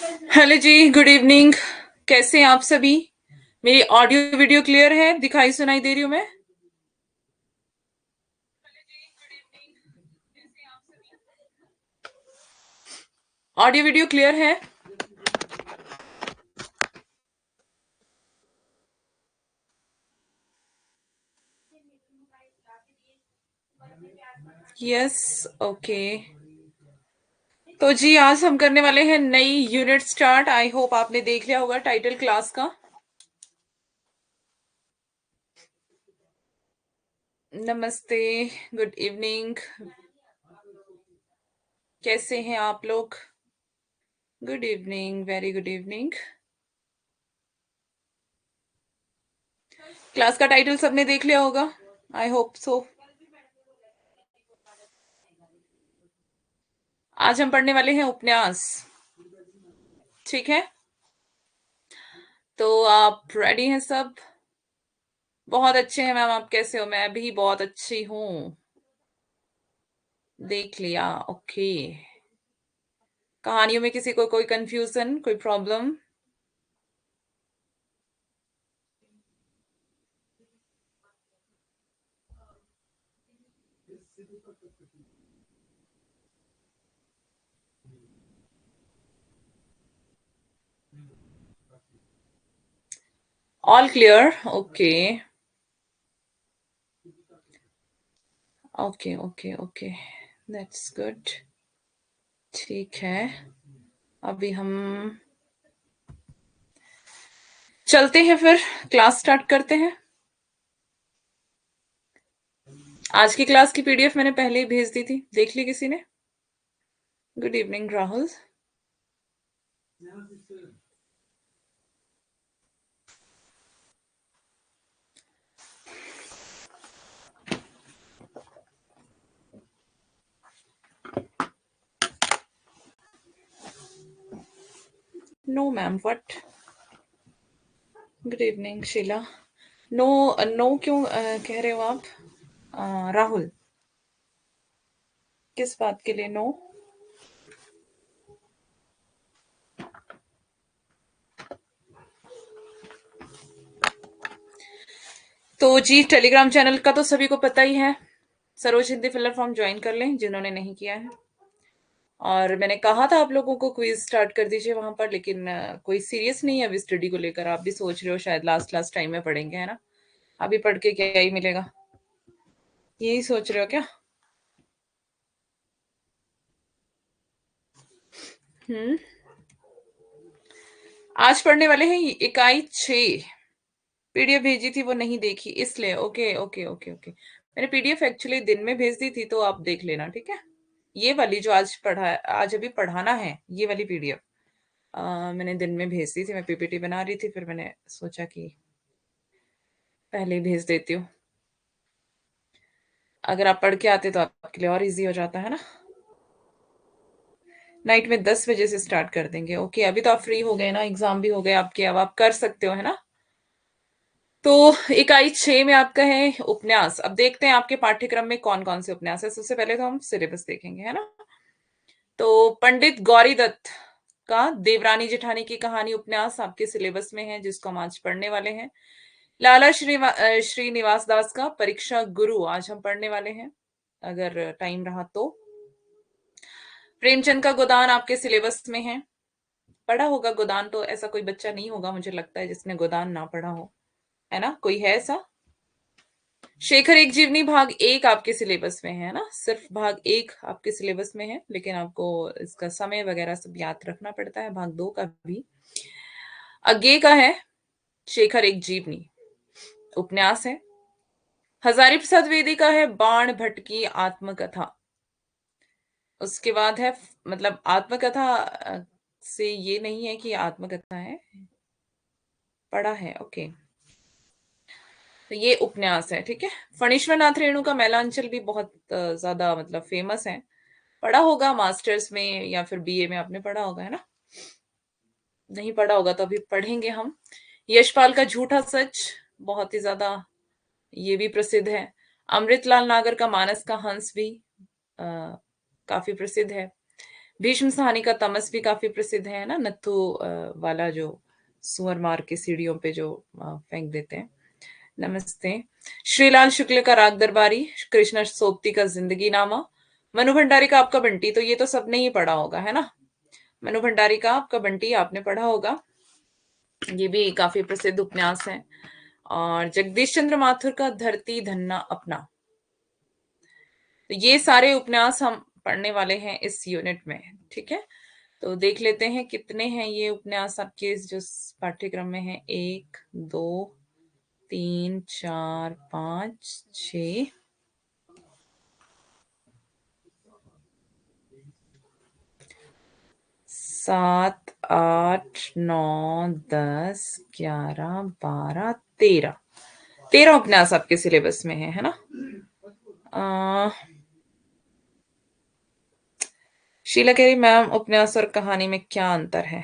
Hello जी, good evening. कैसे हैं आप सभी? मेरी ऑडियो वीडियो क्लियर है? दिखाई सुनाई दे रही हूँ मैं? ऑडियो वीडियो क्लियर है? यस। ओके। तो जी आज हम करने वाले हैं नई यूनिट स्टार्ट। आई होप आपने देख लिया होगा टाइटल क्लास का। नमस्ते, गुड इवनिंग। कैसे हैं आप लोग? Good evening, very good evening. Class का टाइटल सबने देख लिया होगा, आई होप सो। आज हम पढ़ने वाले हैं उपन्यास। ठीक है, तो आप रेडी हैं सब? बहुत अच्छे हैं मैम। आप कैसे हो? मैं भी बहुत अच्छी हूँ। देख लिया। ओके। कहानियों में किसी को कोई कंफ्यूजन, कोई problem? All clear? Okay okay okay okay, that's good. ठीक है, अभी हम चलते हैं, फिर क्लास स्टार्ट करते हैं। आज की क्लास की पीडीएफ मैंने पहले ही भेज दी थी, देख ली किसी ने? Good evening Rahul. No ma'am, what? Good evening Sheela. No? No क्यों कह रहे हो आप? राहुल, किस बात के लिए नो? तो जी टेलीग्राम चैनल का तो सभी को पता ही है। Saroj Hindi filler form join कर लें जिन्होंने नहीं किया है। और मैंने कहा था आप लोगों को क्विज स्टार्ट कर दीजिए वहां पर, लेकिन कोई सीरियस नहीं है अभी स्टडी को लेकर। आप भी सोच रहे हो शायद लास्ट लास्ट टाइम में पढ़ेंगे, है ना? अभी पढ़ के क्या ही मिलेगा, यही सोच रहे हो क्या? हम्म। आज पढ़ने वाले हैं इकाई 6। पीडीएफ भेजी थी वो नहीं देखी इसलिए। ओके ओके ओके ओके, मैंने पीडीएफ एक्चुअली दिन में भेज दी थी, तो आप देख लेना, ठीक है? ये वाली जो आज पढ़ा, आज अभी पढ़ाना है, ये वाली पीडीएफ मैंने दिन में भेज दी थी। मैं पीपीटी बना रही थी, फिर मैंने सोचा कि पहले ही भेज देती हूँ। अगर आप पढ़ के आते तो आपके लिए और इजी हो जाता है ना। नाइट में 10 बजे से स्टार्ट कर देंगे। ओके, अभी तो आप फ्री हो गए ना, एग्जाम भी हो गए आपके, अब आप कर सकते हो, है ना? तो इकाई 6 में आपका है उपन्यास। अब देखते हैं आपके पाठ्यक्रम में कौन कौन से उपन्यास है। सबसे पहले तो हम सिलेबस देखेंगे, है ना? तो पंडित गौरी दत्त का देवरानी जेठानी की कहानी उपन्यास आपके सिलेबस में है, जिसको हम आज पढ़ने वाले हैं। लाला श्रीनिवास दास का परीक्षा गुरु आज हम पढ़ने वाले हैं, अगर टाइम रहा तो। प्रेमचंद का गोदान आपके सिलेबस में है। पढ़ा होगा गोदान तो, ऐसा कोई बच्चा नहीं होगा मुझे लगता है जिसने गोदान ना पढ़ा हो, है ना? कोई है ऐसा? शेखर एक जीवनी भाग 1 आपके सिलेबस में है ना? सिर्फ भाग 1 आपके सिलेबस में है, लेकिन आपको इसका समय वगैरह सब याद रखना पड़ता है। भाग 2 का भी आगे का है। शेखर एक जीवनी उपन्यास है। हजारी प्रसाद द्विवेदी का है बाण भट्ट की आत्मकथा। उसके बाद है, मतलब आत्मकथा से ये नहीं है कि आत्मकथा है, पढ़ा है। ओके, तो ये उपन्यास है, ठीक है। फणीश्वर नाथ रेणु का मैलांचल भी बहुत ज्यादा मतलब फेमस है। पढ़ा होगा मास्टर्स में या फिर बीए में, आपने पढ़ा होगा, है ना? नहीं पढ़ा होगा तो अभी पढ़ेंगे हम। यशपाल का झूठा सच बहुत ही ज्यादा ये भी प्रसिद्ध है। अमृतलाल नागर का मानस का हंस भी आ, काफी प्रसिद्ध है। भीष्म सहानी का तमस भी काफी प्रसिद्ध है ना, नत्थु वाला जो सुअर मार के सीढ़ियों पे जो फेंक देते हैं। नमस्ते। श्रीलाल शुक्ल का राग दरबारी, कृष्ण सोबती का जिंदगी नामा, मनु भंडारी का आपका बंटी, तो ये तो सबने ही पढ़ा होगा, है ना। मनु भंडारी का आपका बंटी आपने पढ़ा होगा, ये भी काफी प्रसिद्ध उपन्यास है। और जगदीश चंद्र माथुर का धरती धन्ना अपना, तो ये सारे उपन्यास हम पढ़ने वाले हैं इस यूनिट में, ठीक है। तो देख लेते हैं कितने हैं ये उपन्यास आपके जो पाठ्यक्रम में है। 1 2 3 4 5 6 7 8 9 10 11 12 13 13 उपन्यास आपके सिलेबस में है ना। शीला कह रही मैम उपन्यास और कहानी में क्या अंतर है।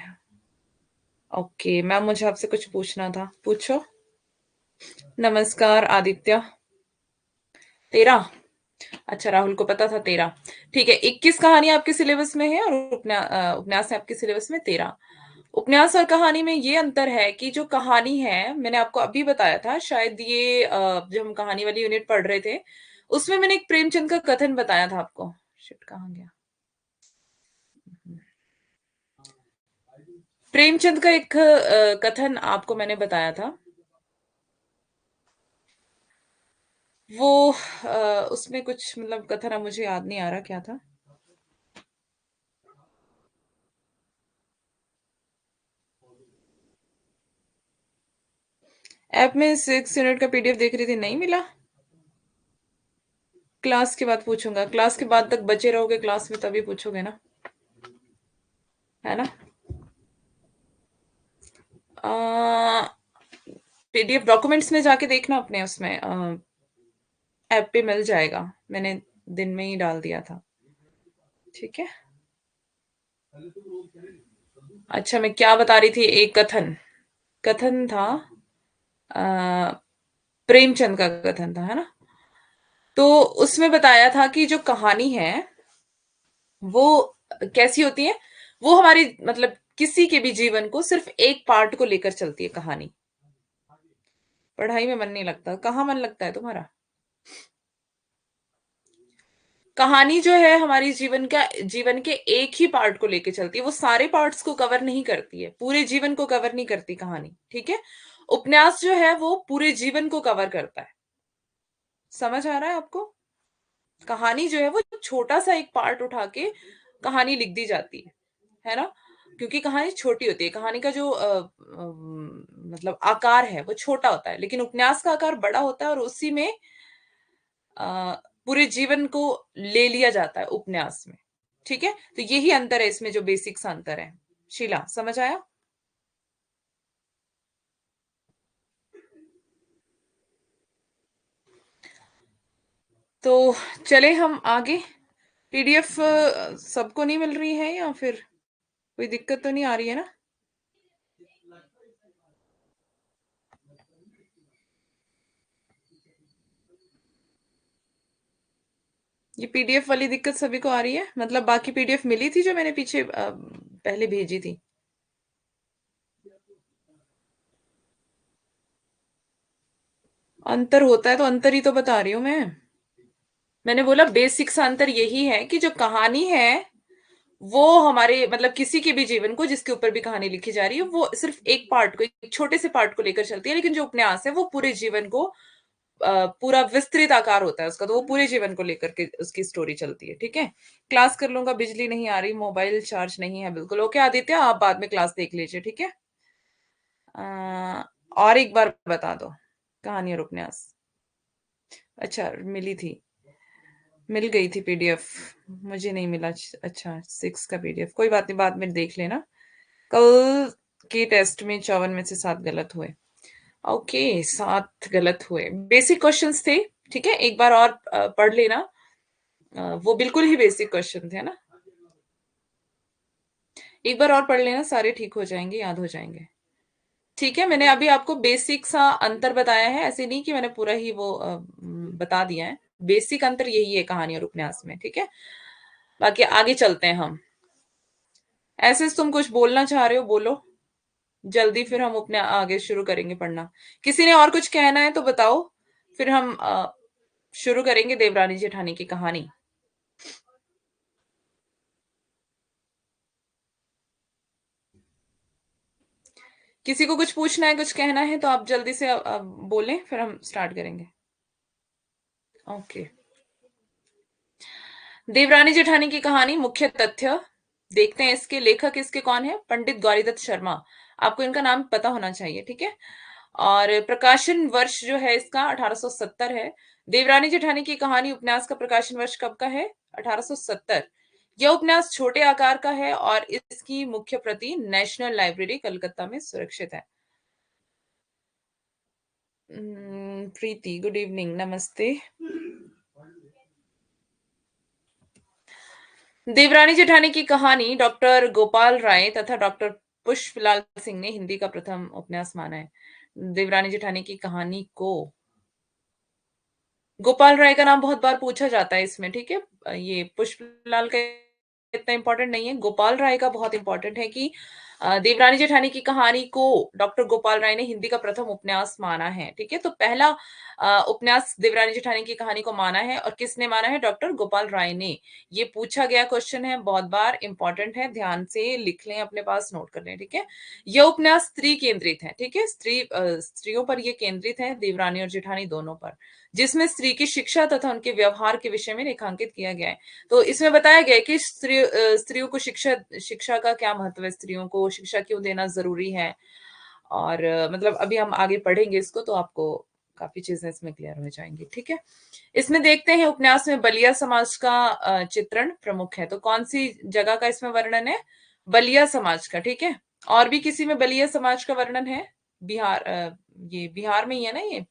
ओके मैम, मुझे आपसे कुछ पूछना था, पूछो। नमस्कार आदित्य। 13, अच्छा राहुल को पता था 13। ठीक है, 21 कहानी आपके सिलेबस में है और उपन्यास है आपके सिलेबस में 13। उपन्यास और कहानी में ये अंतर है कि जो कहानी है, मैंने आपको अभी बताया था शायद, ये जब हम कहानी वाली यूनिट पढ़ रहे थे उसमें मैंने एक प्रेमचंद का कथन बताया था आपको। शिट, कहाँ गया। प्रेमचंद का एक कथन आपको मैंने बताया था। वो उसमें कुछ मतलब कथन, अब मुझे याद नहीं आ रहा क्या था। ऐप में 6 यूनिट का पीडीएफ देख रही थी, नहीं मिला। क्लास के बाद पूछूंगा, क्लास के बाद तक बचे रहोगे क्लास में तभी पूछोगे ना, है ना। पीडीएफ डॉक्यूमेंट्स में जाके देखना अपने, उसमें ऐप पे मिल जाएगा, मैंने दिन में ही डाल दिया था, ठीक है। अच्छा मैं क्या बता रही थी, एक कथन, कथन था प्रेमचंद का कथन था, है ना। तो उसमें बताया था कि जो कहानी है वो कैसी होती है, वो हमारी मतलब किसी के भी जीवन को सिर्फ एक पार्ट को लेकर चलती है कहानी। पढ़ाई में मन नहीं लगता, कहाँ मन लगता है तुम्हारा। कहानी जो है हमारी जीवन के एक ही पार्ट को लेके चलती है, वो सारे पार्ट्स को कवर नहीं करती है, पूरे जीवन को कवर नहीं करती कहानी, ठीक है। उपन्यास जो है वो पूरे जीवन को कवर करता है। समझ आ रहा है आपको। कहानी जो है वो छोटा सा एक पार्ट उठा के कहानी लिख दी जाती है ना। क्योंकि कहानी छोटी होती है, कहानी का जो मतलब आकार है वो छोटा होता है, लेकिन उपन्यास का आकार बड़ा होता है और उसी में अ, पूरे जीवन को ले लिया जाता है उपन्यास में, ठीक है। तो यही अंतर है इसमें, जो बेसिक सा अंतर है। शीला समझ आया। तो चले हम आगे। पीडीएफ सबको नहीं मिल रही है या फिर कोई दिक्कत तो नहीं आ रही है ना। ये पीडीएफ वाली दिक्कत सभी को आ रही है, मतलब बाकी पीडीएफ मिली थी जो मैंने पीछे पहले भेजी थी। अंतर होता है तो अंतर ही तो बता रही हूं मैं। मैंने बोला बेसिक सा अंतर यही है कि जो कहानी है वो हमारे मतलब किसी के भी जीवन को, जिसके ऊपर भी कहानी लिखी जा रही है, वो सिर्फ एक पार्ट को, एक छोटे से पार्ट को लेकर चलती है। लेकिन जो उपन्यास है वो पूरे जीवन को पूरा विस्तृत आकार होता है उसका, तो वो पूरे जीवन को लेकर के उसकी स्टोरी चलती है, ठीक है। क्लास कर लूंगा, बिजली नहीं आ रही, मोबाइल चार्ज नहीं है बिल्कुल। ओके आदित्य, आप बाद में क्लास देख लीजिए, ठीक है। और एक बार बता दो, कहानी और उपन्यास। अच्छा मिली थी, मिल गई थी पीडीएफ, मुझे नहीं मिला। अच्छा 6 का पीडीएफ, कोई बात नहीं, बाद में देख लेना। कल के टेस्ट में 54 में से 7 गलत हुए। ओके 7 गलत हुए, बेसिक क्वेश्चंस थे, ठीक है। एक बार और पढ़ लेना, वो बिल्कुल ही बेसिक क्वेश्चन थे ना। एक बार और पढ़ लेना, सारे ठीक हो जाएंगे, याद हो जाएंगे, ठीक है। मैंने अभी आपको बेसिक सा अंतर बताया है, ऐसे नहीं कि मैंने पूरा ही वो बता दिया है। बेसिक अंतर यही है कहानी और उपन्यास में, ठीक है। बाकी आगे चलते हैं हम। ऐसे तुम कुछ बोलना चाह रहे हो, बोलो जल्दी, फिर हम अपने आगे शुरू करेंगे पढ़ना। किसी ने और कुछ कहना है तो बताओ, फिर हम शुरू करेंगे देवरानी जेठानी की कहानी। किसी को कुछ पूछना है, कुछ कहना है तो आप जल्दी से बोलें, फिर हम स्टार्ट करेंगे। ओके। देवरानी जेठानी की कहानी। मुख्य तथ्य देखते हैं, इसके लेखक इसके कौन है? पंडित गौरीदत्त शर्मा। आपको इनका नाम पता होना चाहिए, ठीक है। और प्रकाशन वर्ष जो है इसका 1870 है। देवरानी जेठानी की कहानी उपन्यास का प्रकाशन वर्ष कब का है? 1870। यह उपन्यास छोटे आकार का है और इसकी मुख्य प्रति नेशनल लाइब्रेरी कलकत्ता में सुरक्षित है। प्रीति, गुड इवनिंग, नमस्ते। देवरानी जेठानी की कहानी डॉक्टर गोपाल राय तथा डॉक्टर पुष्पलाल सिंह ने हिंदी का प्रथम उपन्यास माना है। देवरानी जेठानी की कहानी को गोपाल राय का नाम बहुत बार पूछा जाता है इसमें, ठीक है। ये पुष्पलाल का इतना इंपॉर्टेंट नहीं है, गोपाल राय का बहुत इंपॉर्टेंट है कि देवरानी जेठानी की कहानी को डॉक्टर गोपाल राय ने हिंदी का प्रथम उपन्यास माना है, ठीक है। तो पहला उपन्यास देवरानी जेठानी की कहानी को माना है, और किसने माना है? डॉक्टर गोपाल राय ने। ये पूछा गया क्वेश्चन है, बहुत बार, इंपॉर्टेंट है, ध्यान से लिख लें, अपने पास नोट कर लें, ठीक है। यह उपन्यास स्त्री केंद्रित है, ठीक है। स्त्रियों पर यह केंद्रित है, देवरानी और जेठानी दोनों पर, जिसमें स्त्री की शिक्षा तथा उनके व्यवहार के विषय में रेखांकित किया गया है। तो इसमें बताया गया है कि स्त्रियों को शिक्षा शिक्षा का क्या महत्व है, स्त्रियों को शिक्षा क्यों देना जरूरी है। और मतलब अभी हम आगे पढ़ेंगे इसको, तो आपको काफी चीजें इसमें क्लियर हो जाएंगी, ठीक है। इसमें देखते हैं, उपन्यास में बलिया समाज का चित्रण प्रमुख है। तो कौन सी जगह का इसमें वर्णन है? बलिया समाज का, ठीक है। और भी किसी में बलिया समाज का वर्णन है? बिहार, ये बिहार में ही है ना, ये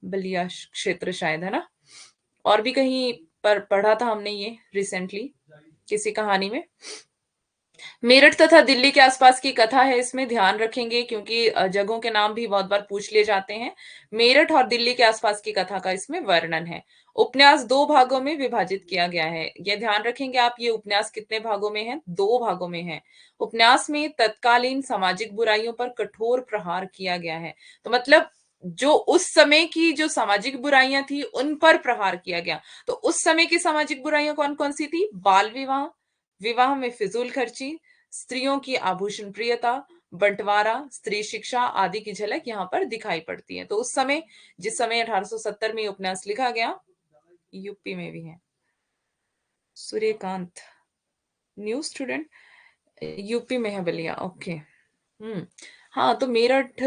बलिया क्षेत्र शायद, है ना। और भी कहीं पर पढ़ा था हमने ये रिसेंटली किसी कहानी में। मेरठ तथा दिल्ली के आसपास की कथा है, इसमें ध्यान रखेंगे क्योंकि जगहों के नाम भी बहुत बार पूछ लिए जाते हैं। मेरठ और दिल्ली के आसपास की कथा का इसमें वर्णन है। उपन्यास दो भागों में विभाजित किया गया है, यह ध्यान रखेंगे आप। ये उपन्यास कितने भागों में है? दो भागों में है। उपन्यास में तत्कालीन सामाजिक बुराइयों पर कठोर प्रहार किया गया है। तो मतलब जो उस समय की जो सामाजिक बुराइयां थी उन पर प्रहार किया गया। तो उस समय की सामाजिक बुराइयां कौन कौन सी थी? बाल विवाह, विवाह में फिजूल खर्ची, स्त्रियों की आभूषण प्रियता, बंटवारा, स्त्री शिक्षा आदि की झलक यहाँ पर दिखाई पड़ती है। तो उस समय, जिस समय 1870 में उपन्यास लिखा गया, यूपी में भी है। सूर्यकांत, न्यू स्टूडेंट, यूपी में है बलिया, ओके। हाँ, तो मेरठ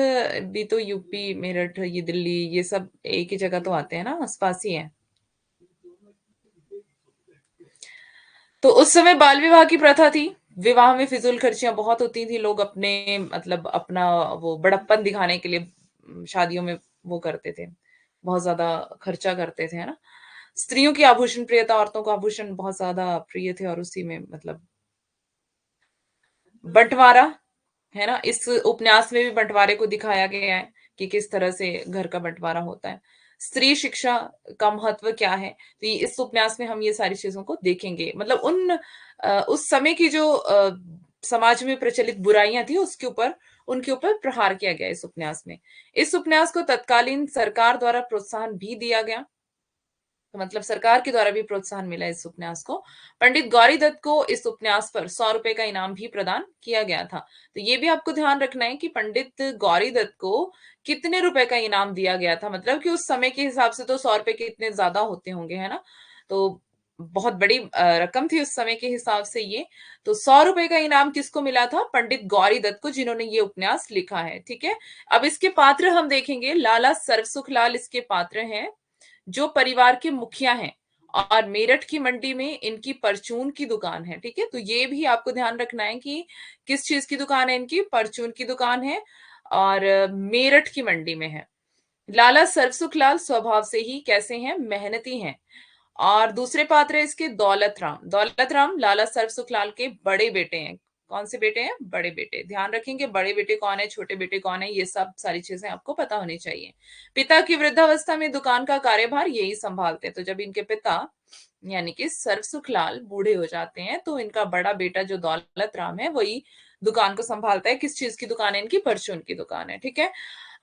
भी तो यूपी, मेरठ, ये दिल्ली, ये सब एक ही जगह तो आते हैं ना, आसपास ही है। तो उस समय बाल विवाह की प्रथा थी। विवाह में फिजूल खर्चियां बहुत होती थी, लोग अपने मतलब अपना वो बड़प्पन दिखाने के लिए शादियों में वो करते थे, बहुत ज्यादा खर्चा करते थे, है ना। स्त्रियों की आभूषण प्रियता, औरतों को आभूषण बहुत ज्यादा प्रिय थे, और उसी में मतलब बंटवारा, है ना। इस उपन्यास में भी बंटवारे को दिखाया गया है कि किस तरह से घर का बंटवारा होता है। स्त्री शिक्षा का महत्व क्या है, तो इस उपन्यास में हम ये सारी चीजों को देखेंगे। मतलब उस समय की जो समाज में प्रचलित बुराइयां थी उसके ऊपर, उनके ऊपर प्रहार किया गया इस उपन्यास में। इस उपन्यास को तत्कालीन सरकार द्वारा प्रोत्साहन भी दिया गया, तो मतलब सरकार के द्वारा भी प्रोत्साहन मिला इस उपन्यास को। पंडित गौरी दत्त को इस उपन्यास पर 100 रुपए का इनाम भी प्रदान किया गया था। तो ये भी आपको ध्यान रखना है कि पंडित गौरी दत्त को कितने रुपए का इनाम दिया गया था, मतलब कि उस समय के हिसाब से तो 100 रुपए कितने ज्यादा होते होंगे, है ना। तो बहुत बड़ी रकम थी उस समय के हिसाब से ये। तो 100 रुपए का इनाम किसको मिला था? पंडित गौरी दत्त को, जिन्होंने ये उपन्यास लिखा है, ठीक है। अब इसके पात्र हम देखेंगे। लाला सर्वसुखलाल इसके पात्र हैं, जो परिवार के मुखिया हैं, और मेरठ की मंडी में इनकी परचून की दुकान है, ठीक है। तो ये भी आपको ध्यान रखना है कि किस चीज की दुकान है इनकी? परचून की दुकान है, और मेरठ की मंडी में है। लाला सर्वसुखलाल स्वभाव से ही कैसे हैं? मेहनती हैं। और दूसरे पात्र है इसके दौलत राम। दौलत राम लाला सर्वसुखलाल के बड़े बेटे हैं। कौन से बेटे हैं? बड़े बेटे। ध्यान रखेंगे, बड़े बेटे कौन है, छोटे बेटे कौन है, ये सब सारी चीजें आपको पता होनी चाहिए। पिता की वृद्धावस्था में दुकान का कार्यभार यही संभालते हैं। तो जब इनके पिता यानी कि सर्वसुखलाल बूढ़े हो जाते हैं, तो इनका बड़ा बेटा जो दौलत राम है वही दुकान को संभालता है। किस चीज की दुकान है इनकी? परचून की दुकान है। ठीक है,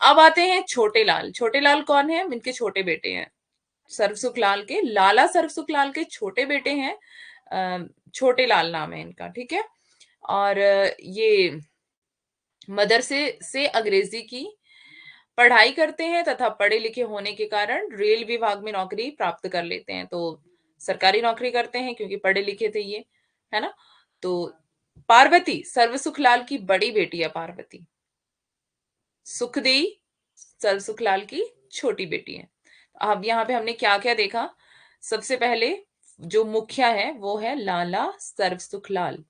अब आते हैं छोटे लाल। छोटे लाल कौन है? इनके छोटे बेटे हैं सर्वसुखलाल के। लाला सर्वसुखलाल के छोटे बेटे हैं, छोटे लाल नाम है इनका। ठीक है, और ये मदरसे से अंग्रेजी की पढ़ाई करते हैं तथा पढ़े लिखे होने के कारण रेल विभाग में नौकरी प्राप्त कर लेते हैं। तो सरकारी नौकरी करते हैं क्योंकि पढ़े लिखे थे ये, है ना। तो पार्वती सर्वसुखलाल की बड़ी बेटी है पार्वती। सुखदेई सर्वसुखलाल की छोटी बेटी है। अब यहाँ पे हमने क्या क्या देखा? सबसे पहले जो मुखिया है वो है लाला सर्वसुखलाल।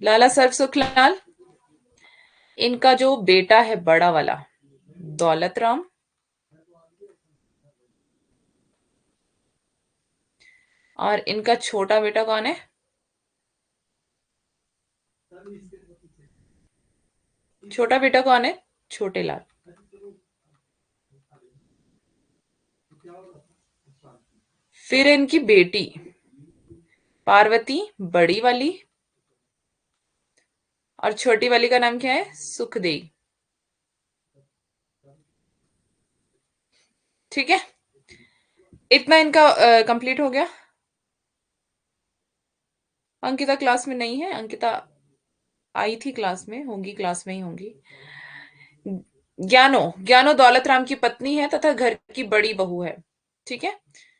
लाला सर्वसुखलाल, इनका जो बेटा है बड़ा वाला दौलत राम, और इनका छोटा बेटा कौन है? छोटा बेटा कौन है? छोटे लाल। फिर इनकी बेटी पार्वती बड़ी वाली, और छोटी वाली का नाम क्या है? सुखदेई। ठीक है, इतना इनका कंप्लीट हो गया। अंकिता क्लास में नहीं है। अंकिता आई थी क्लास में, होंगी क्लास में ही होंगी। ज्ञानो, ज्ञानो दौलत राम की पत्नी है तथा घर की बड़ी बहू है। ठीक है,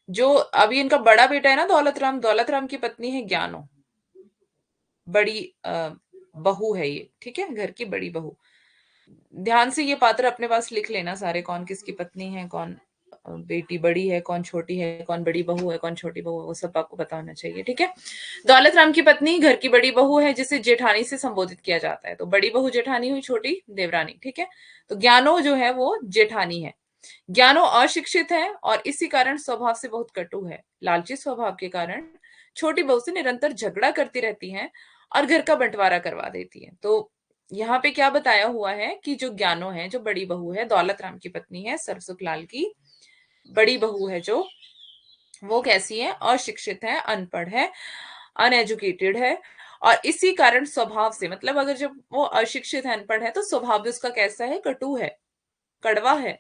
जो अभी इनका बड़ा बेटा है ना दौलत राम की पत्नी है ज्ञानो, बड़ी बहू है ये। ठीक है, घर की बड़ी बहू। ध्यान से ये पात्र अपने पास लिख लेना सारे, कौन किसकी पत्नी है, कौन बेटी बड़ी है, कौन छोटी है, कौन बड़ी बहू है, कौन छोटी बहू है, वो सब आपको पता होना चाहिए। ठीक है, दौलत राम की पत्नी घर की बड़ी बहू है जिसे जेठानी से संबोधित किया जाता है। तो बड़ी बहू जेठानी हुई, छोटी देवरानी। ठीक है, तो ज्ञानो जो है वो जेठानी है। ज्ञानो अशिक्षित है और इसी कारण स्वभाव से बहुत कटु है। लालची स्वभाव के कारण छोटी बहू से निरंतर झगड़ा करती रहती है और घर का बंटवारा करवा देती है। तो यहाँ पे क्या बताया हुआ है कि जो ज्ञानो है, जो बड़ी बहू है, दौलत राम की पत्नी है, सरसुखलाल की बड़ी बहू है, जो वो कैसी है? अशिक्षित है, अनपढ़ है, अनएजुकेटेड है। और इसी कारण स्वभाव से, मतलब अगर जब वो अशिक्षित है, अनपढ़ है, तो स्वभाव भी उसका कैसा है? कटु है, कड़वा है,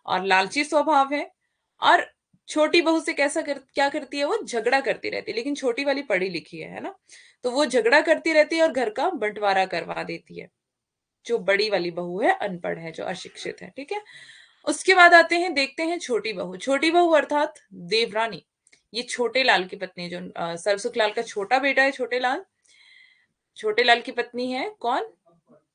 और लालची स्वभाव है। और छोटी बहू से क्या करती है? वो झगड़ा करती रहती है। लेकिन छोटी वाली पढ़ी लिखी है ना, तो वो झगड़ा करती रहती है और घर का बंटवारा करवा देती है। जो बड़ी वाली बहू है अनपढ़ है, जो अशिक्षित है। ठीक है, उसके बाद आते हैं, देखते हैं छोटी बहू। छोटी बहू अर्थात देवरानी, ये छोटे लाल की पत्नी है। जो सरसुख लाल का छोटा बेटा है छोटे लाल, छोटे लाल की पत्नी है कौन?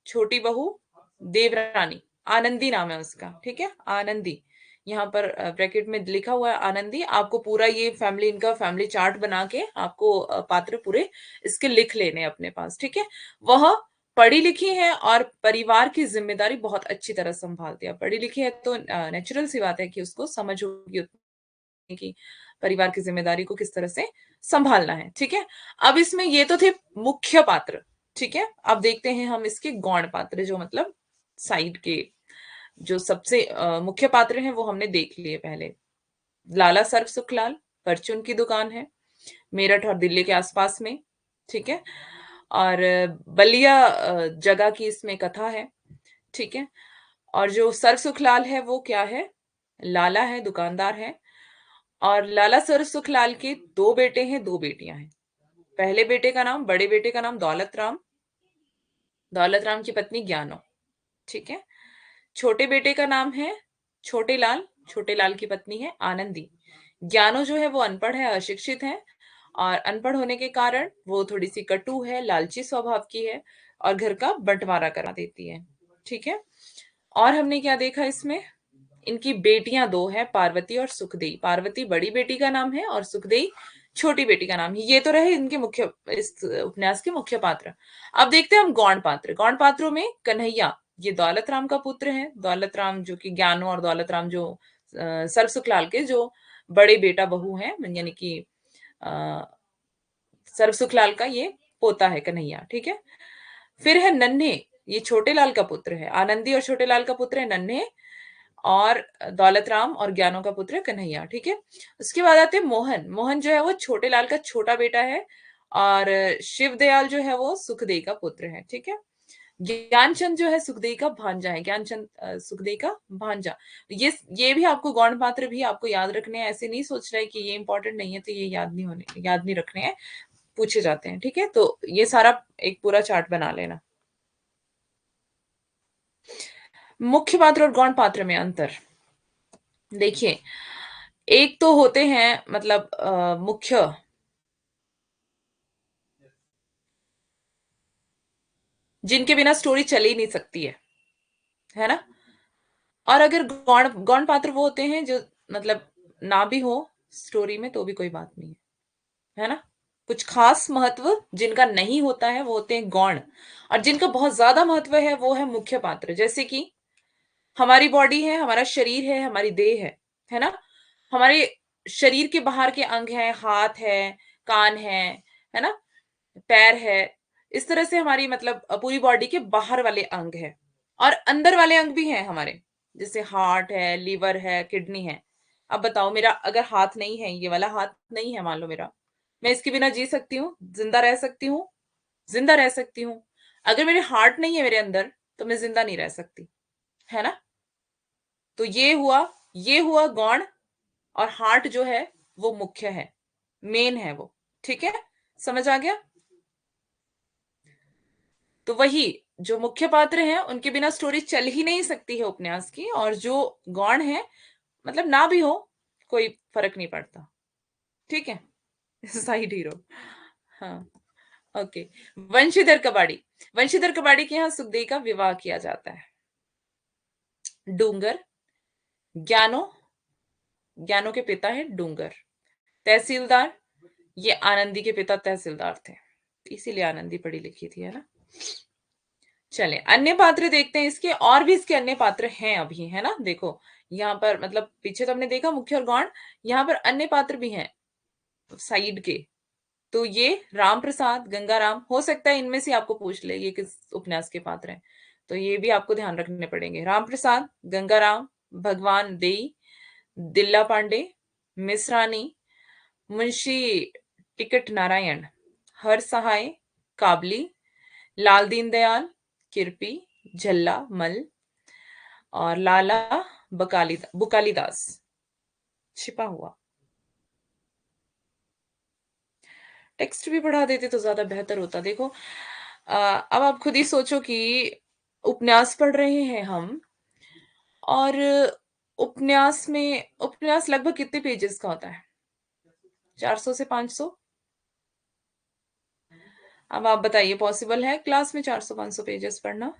छोटी बहू देवरानी। आनंदी नाम है उसका। ठीक है, आनंदी। यहाँ पर ब्रैकेट में लिखा हुआ है आनंदी। आपको पूरा ये फैमिली, इनका फैमिली चार्ट बना के आपको पात्र पूरे इसके लिख लेने अपने पास। ठीक है, वह पढ़ी लिखी है और परिवार की जिम्मेदारी बहुत अच्छी तरह संभालती है। पढ़ी लिखी है तो नेचुरल सी बात है कि उसको समझ होगी उतनी कि परिवार की जिम्मेदारी को किस तरह से संभालना है। ठीक है, अब इसमें ये तो थे मुख्य पात्र। ठीक है, अब देखते हैं हम इसके गौण पात्र, जो मतलब साइड के जो सबसे मुख्य पात्र हैं वो हमने देख लिए पहले। लाला सर्वसुखलाल, परचून की दुकान है मेरठ और दिल्ली के आसपास में। ठीक है, और बलिया जगह की इसमें कथा है। ठीक है, और जो सर्वसुखलाल है वो क्या है? लाला है, दुकानदार है। और लाला सर्वसुखलाल के दो बेटे हैं, दो बेटियां हैं। पहले बेटे का नाम, बड़े बेटे का नाम दौलत राम, दौलत राम की पत्नी ज्ञानो। ठीक है, छोटे बेटे का नाम है छोटे लाल, छोटे लाल की पत्नी है आनंदी। ज्ञानो जो है वो अनपढ़ है, अशिक्षित है, और अनपढ़ होने के कारण वो थोड़ी सी कटु है, लालची स्वभाव की है, और घर का बंटवारा करा देती है। ठीक है, और हमने क्या देखा इसमें? इनकी बेटियां दो हैं, पार्वती और सुखदेई। पार्वती बड़ी बेटी का नाम है और सुखदेई छोटी बेटी का नाम है। ये तो रहे इनके मुख्य, इस उपन्यास के मुख्य पात्र। अब देखते हैं हम गौण पात्र। गौण पात्रों में कन्हैया, ये दौलत राम का पुत्र है। दौलत राम जो कि ज्ञानो, और दौलत राम जो सर्वसुखलाल के जो बड़े बेटा बहू हैं, यानी कि सर्वसुखलाल का ये पोता है कन्हैया। ठीक है, फिर है नन्हे, ये छोटे लाल का पुत्र है। आनंदी और छोटे लाल का पुत्र है नन्हे, और दौलत राम और ज्ञानों का पुत्र कन्हैया। ठीक है, उसके बाद आते हैं मोहन। मोहन जो है वो छोटे लाल का छोटा बेटा है, और शिव दयाल जो है वो सुखदेव का पुत्र है। ठीक है, ज्ञानचंद जो है सुखदेव का भांजा है, ज्ञानचंद सुखदेव का भांजा। ये भी आपको गौण पात्र भी आपको याद रखने हैं, ऐसे नहीं सोच रहे कि ये इंपॉर्टेंट नहीं है तो ये याद नहीं रखने हैं, पूछे जाते हैं। ठीक है, तो ये सारा एक पूरा चार्ट बना लेना। मुख्य पात्र और गौण पात्र में अंतर देखिए, एक तो होते हैं मतलब मुख्य, जिनके बिना स्टोरी चल ही नहीं सकती है ना। और अगर गौण गौण पात्र वो होते हैं जो मतलब ना भी हो स्टोरी में तो भी कोई बात नहीं है ना। कुछ खास महत्व जिनका नहीं होता है वो होते हैं गौण, और जिनका बहुत ज्यादा महत्व है वो है मुख्य पात्र। जैसे कि हमारी बॉडी है, हमारा शरीर है, हमारी देह है ना। हमारे शरीर के बाहर के अंग हैं, हाथ है, कान है ना, पैर है। इस तरह से हमारी मतलब पूरी बॉडी के बाहर वाले अंग है, और अंदर वाले अंग भी हैं हमारे, जैसे हार्ट है, लीवर है, किडनी है। अब बताओ, मेरा अगर हाथ नहीं है, ये वाला हाथ नहीं है मान लो मेरा, मैं इसके बिना जी सकती हूँ, जिंदा रह सकती हूँ? जिंदा रह सकती हूँ। अगर मेरे हार्ट नहीं है मेरे अंदर तो मैं जिंदा नहीं रह सकती, है ना। तो ये हुआ गौण, और हार्ट जो है वो मुख्य है, मेन है वो। ठीक है, समझ आ गया। तो वही, जो मुख्य पात्र हैं उनके बिना स्टोरी चल ही नहीं सकती है उपन्यास की, और जो गौण है मतलब ना भी हो कोई फर्क नहीं पड़ता। ठीक है, साइड हीरो। हाँ, ओके। वंशीधर कबाड़ी। वंशीधर कबाड़ी के यहाँ सुखदेव का विवाह किया जाता है। डूंगर, ज्ञानो, ज्ञानो के पिता है डूंगर। तहसीलदार, ये आनंदी के पिता तहसीलदार थे, इसीलिए आनंदी पढ़ी लिखी थी, है ना। चले अन्य पात्र देखते हैं इसके, और भी इसके अन्य पात्र हैं अभी, है ना। देखो यहाँ पर मतलब पीछे तो हमने देखा मुख्य और गौण, यहाँ पर अन्य पात्र भी हैं साइड के। तो ये राम प्रसाद, गंगाराम, हो सकता है इनमें से आपको पूछ ले ये किस उपन्यास के पात्र हैं, तो ये भी आपको ध्यान रखने पड़ेंगे। राम प्रसाद, गंगाराम, भगवान देई, दिल्ला पांडे, मिसरानी, मुंशी टिकट नारायण, हर सहाय, काबली, लाल दीन दयाल, किरपी, झल्ला मल, और लाला बुकालीदास, छिपा हुआ। टेक्स्ट भी बढ़ा देते तो ज्यादा बेहतर होता। देखो अब आप खुद ही सोचो कि उपन्यास पढ़ रहे हैं हम, और उपन्यास लगभग कितने पेजेस का होता है? 400 से 500। अब आप बताइए, पॉसिबल है क्लास में 400-500 पेजेस पढ़ना?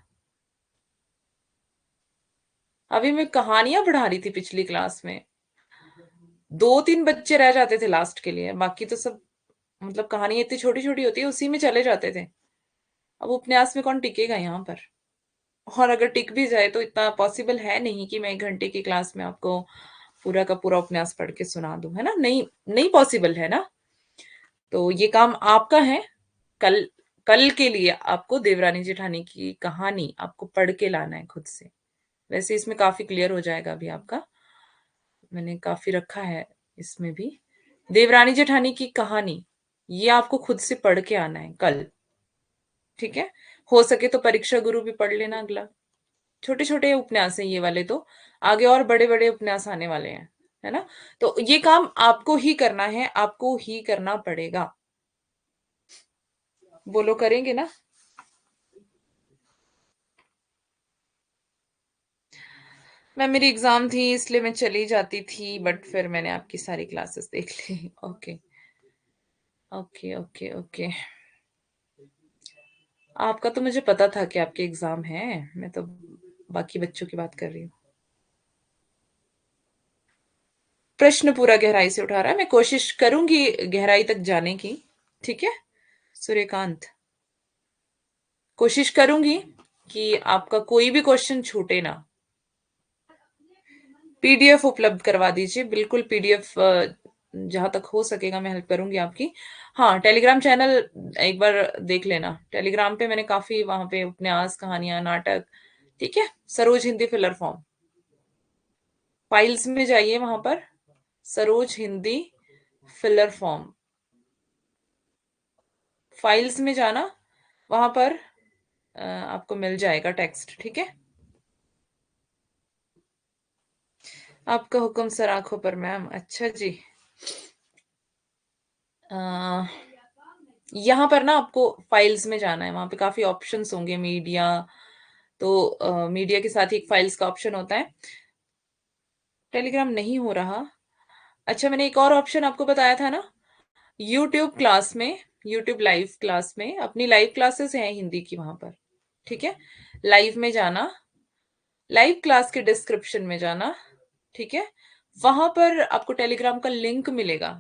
अभी मैं कहानियां पढ़ा रही थी पिछली क्लास में, 2-3 बच्चे रह जाते थे लास्ट के लिए, बाकी तो सब मतलब कहानी इतनी छोटी छोटी होती है उसी में चले जाते थे। अब उपन्यास में कौन टिकेगा यहाँ पर? और अगर टिक भी जाए तो इतना पॉसिबल है नहीं कि मैं 1 घंटे की क्लास में आपको पूरा का पूरा उपन्यास पढ़ के सुना दूं, है ना। नहीं, नहीं पॉसिबल है ना। तो ये काम आपका है। कल कल के लिए आपको देवरानी जेठानी की कहानी आपको पढ़ के लाना है खुद से। वैसे इसमें काफी क्लियर हो जाएगा अभी आपका, मैंने काफी रखा है इसमें भी। देवरानी जेठानी की कहानी ये आपको खुद से पढ़ के आना है कल। ठीक है, हो सके तो परीक्षा गुरु भी पढ़ लेना अगला। छोटे छोटे उपन्यास हैं ये वाले तो, आगे और बड़े बड़े उपन्यास आने वाले हैं, है ना। तो ये काम आपको ही करना है, आपको ही करना पड़ेगा। बोलो, करेंगे ना? मैं मेरी एग्जाम थी इसलिए मैं चली जाती थी, बट फिर मैंने आपकी सारी क्लासेस देख ली। Okay okay okay okay. आपका तो मुझे पता था कि आपके एग्जाम है, मैं तो बाकी बच्चों की बात कर रही हूँ। प्रश्न पूरा गहराई से उठा रहा है, मैं कोशिश करूंगी गहराई तक जाने की। ठीक है सूर्यकांत, कोशिश करूंगी कि आपका कोई भी क्वेश्चन छूटे ना। पीडीएफ उपलब्ध करवा दीजिए, बिल्कुल पीडीएफ जहां तक हो सकेगा मैं हेल्प करूंगी आपकी। हाँ, टेलीग्राम चैनल एक बार देख लेना, टेलीग्राम पे मैंने काफी वहां पे उपन्यास, कहानियां, नाटक, ठीक है, Saroj Hindi filler form, files में जाइए, वहां पर Saroj Hindi filler form, files में जाना, वहां पर आपको मिल जाएगा टेक्स्ट, ठीक है। आपका हुक्म सर आंखों पर मैम, अच्छा जी। यहाँ पर ना आपको फाइल्स में जाना है, वहां पे काफी ऑप्शंस होंगे, मीडिया, तो मीडिया के साथ ही एक फाइल्स का ऑप्शन होता है। टेलीग्राम नहीं हो रहा? अच्छा, मैंने एक और ऑप्शन आपको बताया था ना, यूट्यूब क्लास में, यूट्यूब लाइव क्लास में, अपनी लाइव क्लासेस हैं हिंदी की वहां पर, ठीक है। लाइव में जाना, लाइव क्लास के डिस्क्रिप्शन में जाना, ठीक है। वहां पर आपको टेलीग्राम का लिंक मिलेगा,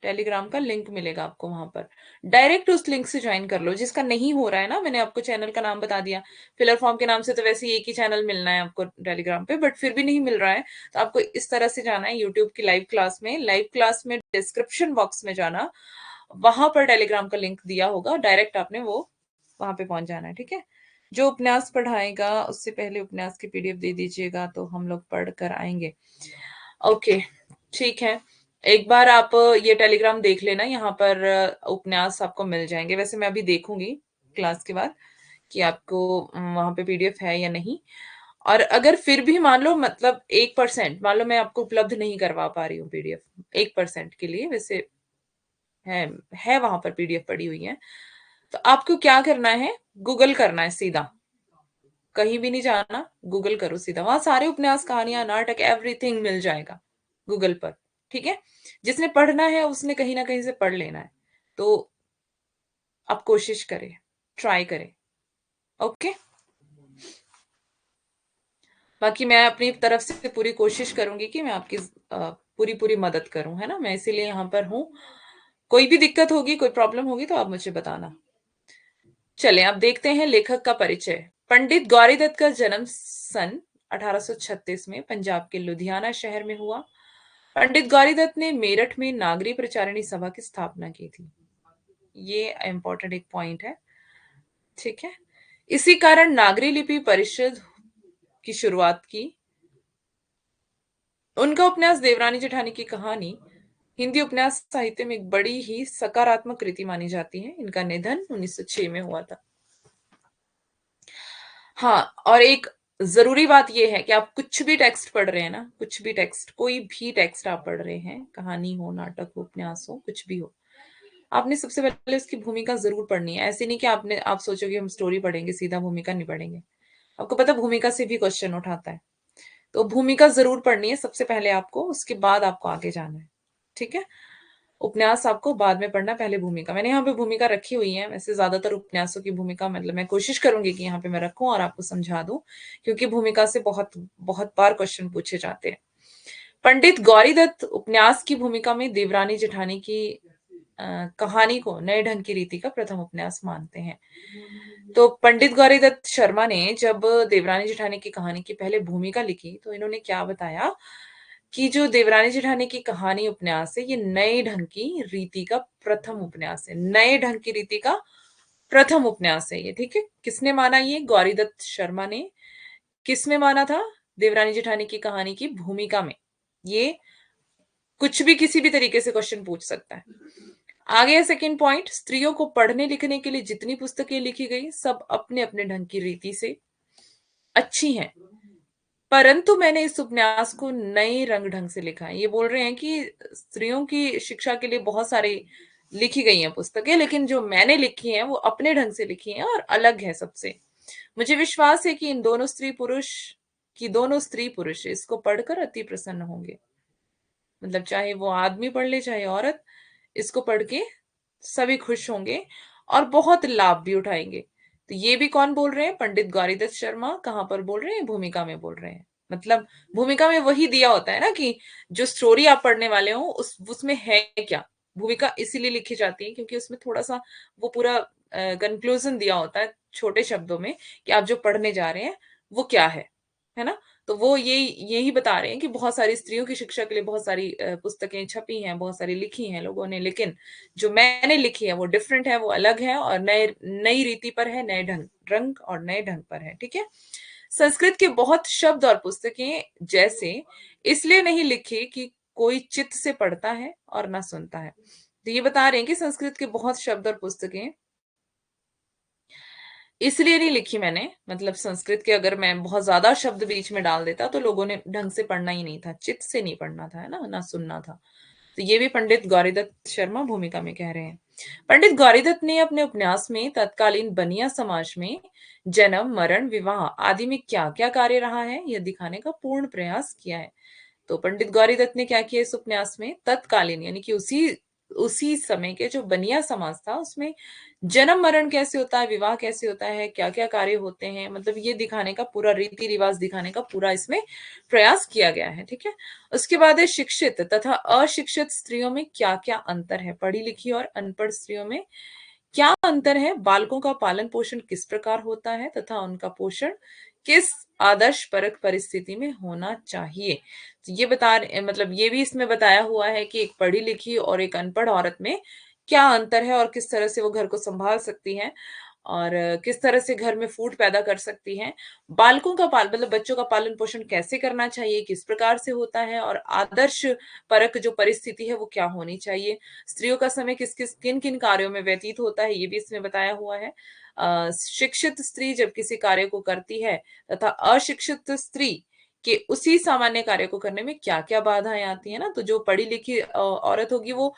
टेलीग्राम का लिंक मिलेगा आपको वहां पर, डायरेक्ट उस लिंक से ज्वाइन कर लो। जिसका नहीं हो रहा है ना, मैंने आपको चैनल का नाम बता दिया, फिलर फॉर्म के नाम से तो वैसे ही एक ही चैनल मिलना है आपको टेलीग्राम पे, बट फिर भी नहीं मिल रहा है तो आपको इस तरह से जाना है यूट्यूब की लाइव क्लास में, लाइव क्लास में डिस्क्रिप्शन बॉक्स में जाना, वहां पर टेलीग्राम का लिंक दिया होगा, डायरेक्ट आपने वो वहां पे पहुंच जाना है, ठीक है। जो उपन्यास पढ़ाएगा उससे पहले उपन्यास की पीडीएफ दे दीजिएगा तो हम लोग पढ़ कर आएंगे। ओके, ठीक है। एक बार आप ये टेलीग्राम देख लेना, यहाँ पर उपन्यास आपको मिल जाएंगे। वैसे मैं अभी देखूंगी क्लास के बाद कि आपको वहां पे पीडीएफ है या नहीं। और अगर फिर भी मान लो, मतलब 1%, मान लो मैं आपको उपलब्ध नहीं करवा पा रही हूँ पीडीएफ 1% के लिए, वैसे है है वहां पर पीडीएफ पड़ी हुई है, तो आपको क्या करना है, गूगल करना है सीधा, कहीं भी नहीं जाना, गूगल करो सीधा, वहां सारे उपन्यास, कहानियां, नाटक, एवरीथिंग मिल जाएगा गूगल पर, ठीक है। जिसने पढ़ना है उसने कहीं ना कहीं से पढ़ लेना है, तो आप कोशिश करें, ट्राई करें, ओके। बाकी मैं अपनी तरफ से पूरी कोशिश करूंगी कि मैं आपकी पूरी पूरी मदद करूं, है ना, मैं इसीलिए यहाँ पर हूँ। कोई भी दिक्कत होगी, कोई प्रॉब्लम होगी तो आप मुझे बताना। चलें अब देखते हैं लेखक का परिचय। पंडित गौरीदत्त का जन्म सन 1836 में पंजाब के लुधियाना शहर में हुआ। पंडित गौरीदत्त ने मेरठ में नागरी प्रचारिणी सभा की स्थापना की थी। ये इंपॉर्टेंट एक पॉइंट है, ठीक है। इसी कारण नागरी लिपि परिषद की शुरुआत की। उनका उपन्यास देवरानी जेठानी की कहानी हिंदी उपन्यास साहित्य में एक बड़ी ही सकारात्मक कृति मानी जाती है। इनका निधन 1906 में हुआ था। हाँ, और एक जरूरी बात यह है कि आप कुछ भी टेक्स्ट पढ़ रहे हैं ना, कुछ भी टेक्स्ट, कोई भी टेक्स्ट आप पढ़ रहे हैं, कहानी हो, नाटक हो, उपन्यास हो, कुछ भी हो, आपने सबसे पहले उसकी भूमिका जरूर पढ़नी है। ऐसे नहीं कि आप सोचोगे हम स्टोरी पढ़ेंगे, सीधा भूमिका नहीं पढ़ेंगे। आपको पता भूमिका से भी क्वेश्चन उठाता है, तो भूमिका जरूर पढ़नी है सबसे पहले आपको, उसके बाद आपको आगे जाना है, ठीक है। उपन्यास आपको बाद में पढ़ना, पहले भूमिका। मैंने यहाँ पे भूमिका रखी हुई है, वैसे ज्यादातर उपन्यासों की भूमिका, मतलब मैं कोशिश करूंगी कि यहाँ पे मैं रखूं और आपको समझा दूं, क्योंकि भूमिका से बहुत बहुत बार क्वेश्चन पूछे जाते हैं। पंडित गौरीदत्त उपन्यास की भूमिका में देवरानी जेठानी की कहानी को नए ढंग की रीति का प्रथम उपन्यास मानते हैं। तो पंडित गौरीदत्त शर्मा ने जब देवरानी जेठानी की कहानी की पहले भूमिका लिखी, तो इन्होंने क्या बताया कि जो देवरानी जेठानी की कहानी उपन्यास है, ये नए ढंग की रीति का प्रथम उपन्यास है, नए ढंग की रीति का प्रथम उपन्यास है ये, ठीक है। किसने माना ये? गौरीदत्त शर्मा ने। किस में माना था? देवरानी जेठानी की कहानी की भूमिका में। ये कुछ भी किसी भी तरीके से क्वेश्चन पूछ सकता है। आगे है सेकंड पॉइंट, स्त्रियों को पढ़ने लिखने के लिए जितनी पुस्तकें लिखी गई, सब अपने अपने ढंग की रीति से अच्छी हैं, परंतु मैंने इस उपन्यास को नए रंग ढंग से लिखा है। ये बोल रहे हैं कि स्त्रियों की शिक्षा के लिए बहुत सारी लिखी गई हैं पुस्तकें, लेकिन जो मैंने लिखी हैं वो अपने ढंग से लिखी हैं और अलग है सबसे। मुझे विश्वास है कि इन दोनों स्त्री पुरुष इसको पढ़कर अति प्रसन्न होंगे। मतलब चाहे वो आदमी पढ़ ले चाहे औरत, इसको पढ़ के सभी खुश होंगे और बहुत लाभ भी उठाएंगे। तो ये भी कौन बोल रहे हैं? पंडित गौरीदत्त शर्मा। कहाँ पर बोल रहे हैं? भूमिका में बोल रहे हैं। मतलब भूमिका में वही दिया होता है ना कि जो स्टोरी आप पढ़ने वाले हो उसमें है क्या। भूमिका इसीलिए लिखी जाती है क्योंकि उसमें थोड़ा सा वो पूरा कंक्लूजन दिया होता है छोटे शब्दों में कि आप जो पढ़ने जा रहे हैं वो क्या है ना। तो वो यही बता रहे हैं कि बहुत सारी स्त्रियों की शिक्षा के लिए बहुत सारी पुस्तकें छपी हैं, बहुत सारी लिखी हैं लोगों ने, लेकिन जो मैंने लिखी है वो डिफरेंट है, वो अलग है और नई रीति पर है, नए ढंग रंग और नए ढंग पर है, ठीक है। संस्कृत के बहुत शब्द और पुस्तकें जैसे इसलिए नहीं लिखी कि कोई चित्त से पढ़ता है और ना सुनता है। तो ये बता रहे हैं कि संस्कृत के बहुत शब्द और पुस्तकें इसलिए नहीं लिखी मैंने, मतलब संस्कृत के अगर मैं बहुत ज्यादा शब्द बीच में डाल देता तो लोगों ने ढंग से पढ़ना ही नहीं था, चित्त से नहीं पढ़ना था, है ना सुनना था। तो ये भी पंडित गौरीदत्त शर्मा भूमिका में कह रहे हैं। पंडित गौरीदत्त ने अपने उपन्यास में तत्कालीन बनिया समाज में जन्म, मरण, विवाह आदि में क्या क्या कार्य रहा है यह दिखाने का पूर्ण प्रयास किया है। तो पंडित गौरीदत्त ने क्या किया इस उपन्यास में, तत्कालीन यानी कि उसी उसी समय के जो बनिया समाज था उसमें जन्म मरण कैसे होता है, विवाह कैसे होता है, क्या क्या कार्य होते हैं, मतलब ये दिखाने का पूरा रीति रिवाज दिखाने का पूरा इसमें प्रयास किया गया है। ठीक है। उसके बाद है शिक्षित तथा अशिक्षित स्त्रियों में क्या क्या अंतर है, पढ़ी लिखी और अनपढ़ स्त्रियों में क्या अंतर है, बालकों का पालन पोषण किस प्रकार होता है तथा उनका पोषण किस आदर्श परक परिस्थिति में होना चाहिए। तो ये मतलब ये भी इसमें बताया हुआ है कि एक पढ़ी लिखी और एक अनपढ़ औरत में क्या अंतर है और किस तरह से वो घर को संभाल सकती है और किस तरह से घर में फूट पैदा कर सकती हैं। बालकों का मतलब बच्चों का पालन पोषण कैसे करना चाहिए, किस प्रकार से होता है और आदर्श परक जो परिस्थिति है वो क्या होनी चाहिए। स्त्रियों का समय किन किन कार्यों में व्यतीत होता है ये भी इसमें बताया हुआ है। शिक्षित स्त्री जब किसी कार्य को करती है तथा अशिक्षित स्त्री के उसी सामान्य कार्य को करने में क्या क्या बाधाएं आती है ना। तो जो पढ़ी लिखी औरत होगी वो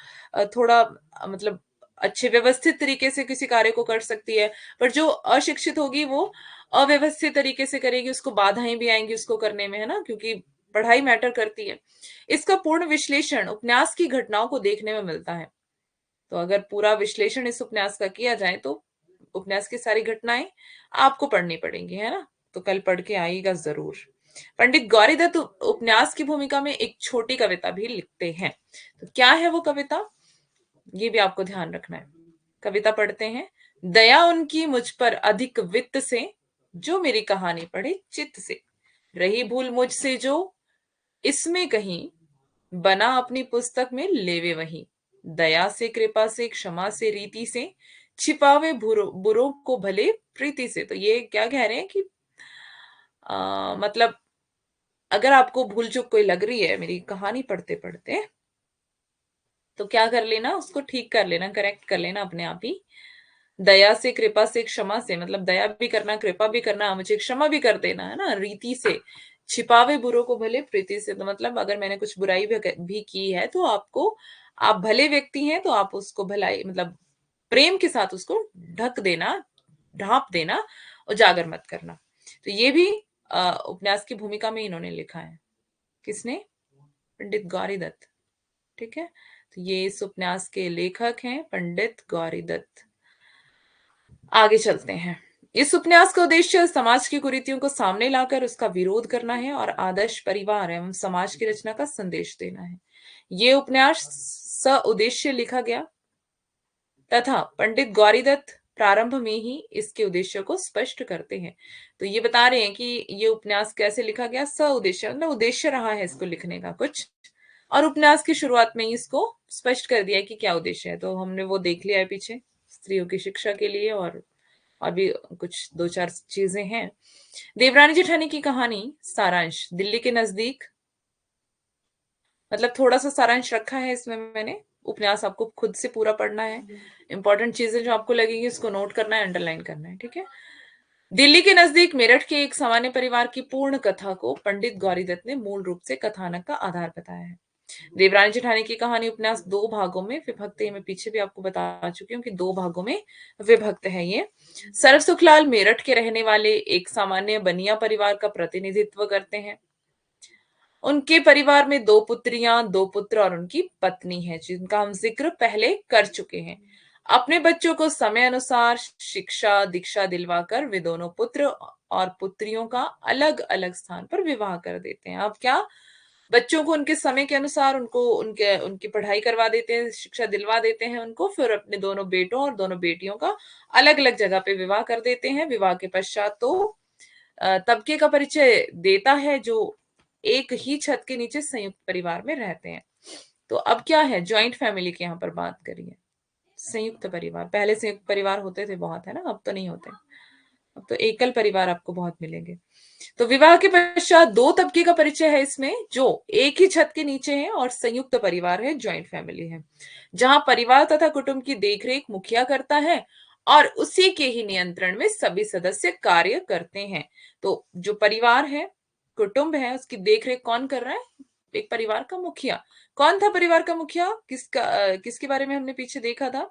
थोड़ा मतलब अच्छे व्यवस्थित तरीके से किसी कार्य को कर सकती है, पर जो अशिक्षित होगी वो अव्यवस्थित तरीके से करेगी, उसको बाधाएं भी आएंगी उसको करने में, है ना, क्योंकि पढ़ाई मैटर करती है। इसका पूर्ण विश्लेषण उपन्यास की घटनाओं को देखने में मिलता है। तो अगर पूरा विश्लेषण इस उपन्यास का किया जाए तो उपन्यास की सारी घटनाएं आपको पढ़नी पड़ेंगी, है ना। तो कल पढ़ के आइएगा जरूर। पंडित गौरीदत्त उपन्यास की भूमिका में एक छोटी कविता भी लिखते हैं। तो क्या है वो कविता, ये भी आपको ध्यान रखना है। कविता पढ़ते हैं। दया उनकी मुझ पर अधिक वित्त से, जो मेरी कहानी पढ़े चित्त से, रही भूल मुझसे जो इसमें कहीं, बना अपनी पुस्तक में लेवे वहीं, दया से कृपा से क्षमा से रीति से, छिपावे बुरों को भले प्रीति से। तो ये क्या कह रहे हैं कि मतलब अगर आपको भूल चूक कोई लग रही है मेरी कहानी पढ़ते पढ़ते, तो क्या कर लेना, उसको ठीक कर लेना, करेक्ट कर लेना अपने आप ही। दया से कृपा से क्षमा से, मतलब दया भी करना, कृपा भी करना, मुझे क्षमा भी कर देना, है ना, रीति से, छिपावे बुरों को भले प्रीति से। तो मतलब अगर मैंने कुछ बुराई भी की है तो आपको, आप भले व्यक्ति हैं तो आप उसको भलाई मतलब प्रेम के साथ उसको ढक देना, ढांप देना, उजागर मत करना। तो ये भी उपन्यास की भूमिका में इन्होंने लिखा है। किसने, पंडित गौरी दत्त। ठीक है। तो ये इस उपन्यास के लेखक हैं पंडित गौरी दत्त। आगे चलते हैं। इस उपन्यास का उद्देश्य समाज की कुरीतियों को सामने लाकर उसका विरोध करना है और आदर्श परिवार एवं समाज की रचना का संदेश देना है। ये उपन्यास स उद्देश्य लिखा गया तथा पंडित गौरीदत्त प्रारंभ में ही इसके उद्देश्य को स्पष्ट करते हैं। तो ये बता रहे हैं कि ये उपन्यास कैसे लिखा गया, स उद्देश्य मतलब उद्देश्य रहा है इसको लिखने का कुछ, और उपन्यास की शुरुआत में ही इसको स्पष्ट कर दिया है कि क्या उद्देश्य है। तो हमने वो देख लिया है पीछे, स्त्रियों की शिक्षा के लिए और अभी कुछ दो चार चीजें हैं। देवरानी जेठानी की कहानी सारांश, दिल्ली के नजदीक, मतलब थोड़ा सा सारांश रखा है इसमें मैंने। उपन्यास आपको खुद से पूरा पढ़ना है, इंपॉर्टेंट चीजें जो आपको लगेंगी उसको नोट करना है, अंडरलाइन करना है। ठीक है। दिल्ली के नजदीक मेरठ के एक सामान्य परिवार की पूर्ण कथा को पंडित गौरीदत्त ने मूल रूप से कथानक का आधार बताया है। देवरानी जेठानी की कहानी उपन्यास दो भागों में विभक्त है। मैं पीछे भी आपको बता चुकी हूँ कि दो भागों में विभक्त है ये। सर्व सुखलाल मेरठ के रहने वाले एक सामान्य बनिया परिवार का प्रतिनिधित्व करते हैं। उनके परिवार में दो पुत्रियां, दो पुत्र और उनकी पत्नी है, जिनका हम जिक्र पहले कर चुके हैं। अपने बच्चों को समय अनुसार शिक्षा दीक्षा दिलवाकर वे दोनों पुत्र और पुत्रियों का अलग अलग स्थान पर विवाह कर देते हैं। अब क्या, बच्चों को उनके समय के अनुसार उनको उनके उनकी पढ़ाई करवा देते हैं, शिक्षा दिलवा देते हैं उनको, फिर अपने दोनों बेटों और दोनों बेटियों का अलग अलग जगह पे विवाह कर देते हैं। विवाह के पश्चात तो तबके का परिचय देता है जो एक ही छत के नीचे संयुक्त परिवार में रहते हैं। तो अब क्या है, ज्वाइंट फैमिली की यहाँ पर बात करिए, संयुक्त परिवार। पहले संयुक्त परिवार होते थे बहुत, है ना, अब तो नहीं होते। अब तो एकल परिवार आपको बहुत मिलेंगे। तो विवाह के पश्चात दो तबके का परिचय है इसमें, जो एक ही छत के नीचे है और संयुक्त परिवार है, ज्वाइंट फैमिली है, जहां परिवार तथा कुटुंब की देखरेख मुखिया करता है और उसी के ही नियंत्रण में सभी सदस्य कार्य करते हैं। तो जो परिवार है, कुटुंब है, उसकी देखरेख कौन कर रहा है? एक परिवार का मुखिया। कौन था परिवार का मुखिया? किसके बारे में हमने पीछे देखा था?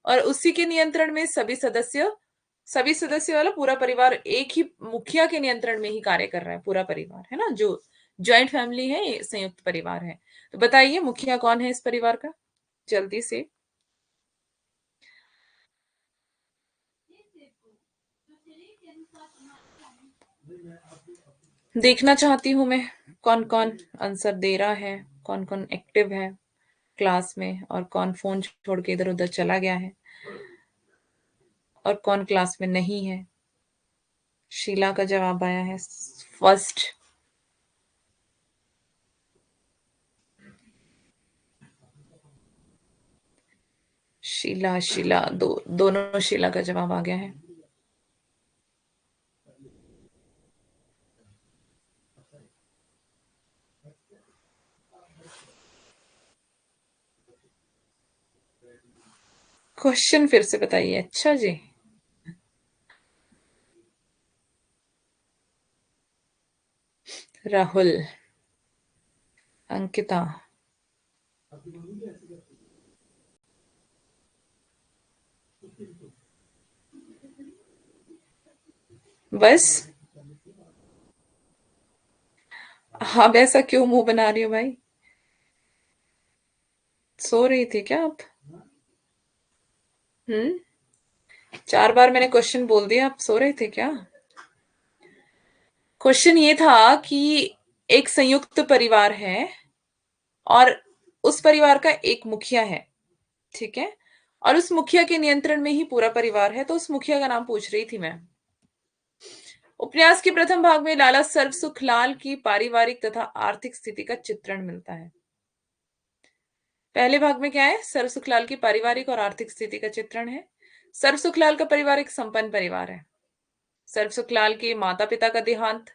और उसी के नियंत्रण में सभी सदस्य वाला पूरा परिवार एक ही मुखिया के नियंत्रण में ही कार्य कर रहा है, पूरा परिवार है ना। जो ज्वाइंट फैमिली है, ये संयुक्त परिवार है। तो बताइए मुखिया कौन है इस परिवार का, जल्दी से। देखना चाहती हूँ मैं कौन कौन आंसर दे रहा है, कौन कौन एक्टिव है क्लास में, और कौन फोन छोड़ के इधर उधर चला गया है, और कौन क्लास में नहीं है। शीला का जवाब आया है फर्स्ट। शीला शीला दोनों शीला का जवाब आ गया है। क्वेश्चन फिर से बताइए। अच्छा जी। राहुल, अंकिता, बस। आप ऐसा क्यों मुंह बना रही हो भाई? सो रही थी क्या आप? हम्म। 4 बार मैंने क्वेश्चन बोल दिया, आप सो रहे थे क्या? क्वेश्चन ये था कि एक संयुक्त परिवार है और उस परिवार का एक मुखिया है, ठीक है, और उस मुखिया के नियंत्रण में ही पूरा परिवार है, तो उस मुखिया का नाम पूछ रही थी मैं। उपन्यास के प्रथम भाग में लाला सर्वसुखलाल की पारिवारिक तथा आर्थिक स्थिति का चित्रण मिलता है। पहले भाग में क्या है? सर्वसुखलाल की पारिवारिक और आर्थिक स्थिति का चित्रण है। सर्वसुखलाल का परिवार एक संपन्न परिवार है। सर्वसुखलाल के माता पिता का देहांत,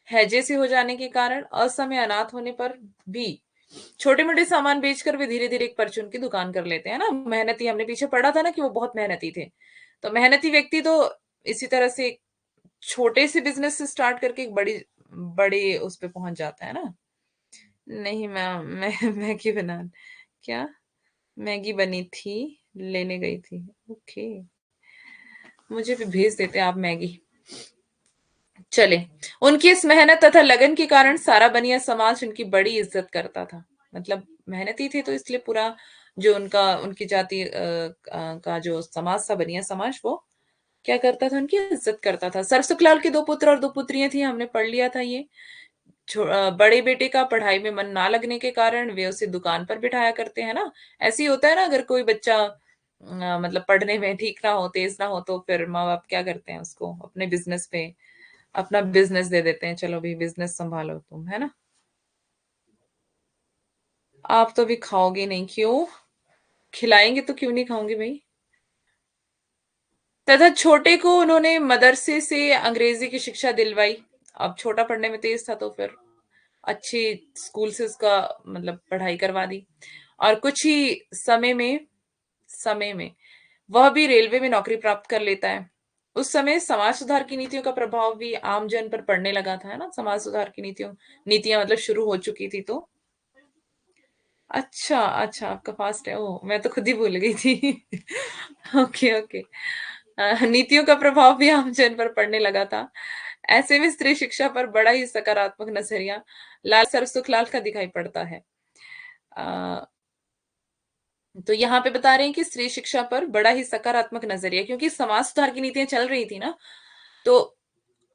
हैजे से हो जाने के कारण असमय अनाथ होने पर भी छोटे मोटे सामान बेचकर वे धीरे धीरे एक परचून की दुकान कर लेते हैं ना। मेहनती, हमने पीछे पढ़ा था ना कि वो बहुत मेहनती थे। तो मेहनती व्यक्ति तो इसी तरह से छोटे से बिजनेस से स्टार्ट करके एक बड़ी बड़े उस पे पहुंच जाता है ना। नहीं मैम, मैं मैगी बना, क्या? मैगी बनी थी, लेने गई थी। ओके, मुझे भी भेज देते आप मैगी। चले। उनकी इस मेहनत तथा लगन के कारण सारा बनिया समाज उनकी बड़ी इज्जत करता था। मतलब मेहनती थे तो इसलिए पूरा जो उनका उनकी जाति का जो समाज था, बनिया समाज, वो क्या करता था? उनकी इज्जत करता था। सरसुखलाल के 2 पुत्र और 2 पुत्रियां थी, हमने पढ़ लिया था ये। बड़े बेटे का पढ़ाई में मन ना लगने के कारण वे उसे दुकान पर बिठाया करते हैं ना। ऐसे ही होता है ना, अगर कोई बच्चा मतलब पढ़ने में ठीक ना हो, तेज ना हो, तो फिर माँ बाप क्या करते हैं? उसको अपने बिजनेस पे, अपना बिजनेस दे देते हैं, चलो भी बिजनेस संभालो तुम, है ना। आप तो भी खाओगे नहीं, क्यों? खिलाएंगे तो क्यों नहीं खाओगे भाई? तथा छोटे को उन्होंने मदरसे से अंग्रेजी की शिक्षा दिलवाई। अब छोटा पढ़ने में तेज था तो फिर अच्छी स्कूल से उसका मतलब पढ़ाई करवा दी। और कुछ ही समय में वह भी रेलवे में नौकरी प्राप्त कर लेता है। उस समय समाज सुधार की नीतियों का प्रभाव भी आम जन पर पड़ने लगा था, है ना। समाज सुधार की नीतियां मतलब शुरू हो चुकी थी तो। अच्छा अच्छा, आपका फास्ट है। ओ, मैं तो खुद ही भूल गई थी। Okay okay. नीतियों का प्रभाव भी आम जन पर पड़ने लगा था। ऐसे में स्त्री शिक्षा पर बड़ा ही सकारात्मक नजरिया लाल सरसुखलाल का दिखाई पड़ता है। अ, तो यहाँ पे बता रहे हैं कि स्त्री शिक्षा पर बड़ा ही सकारात्मक नजरिया, क्योंकि समाज सुधार की नीतियां चल रही थी ना। तो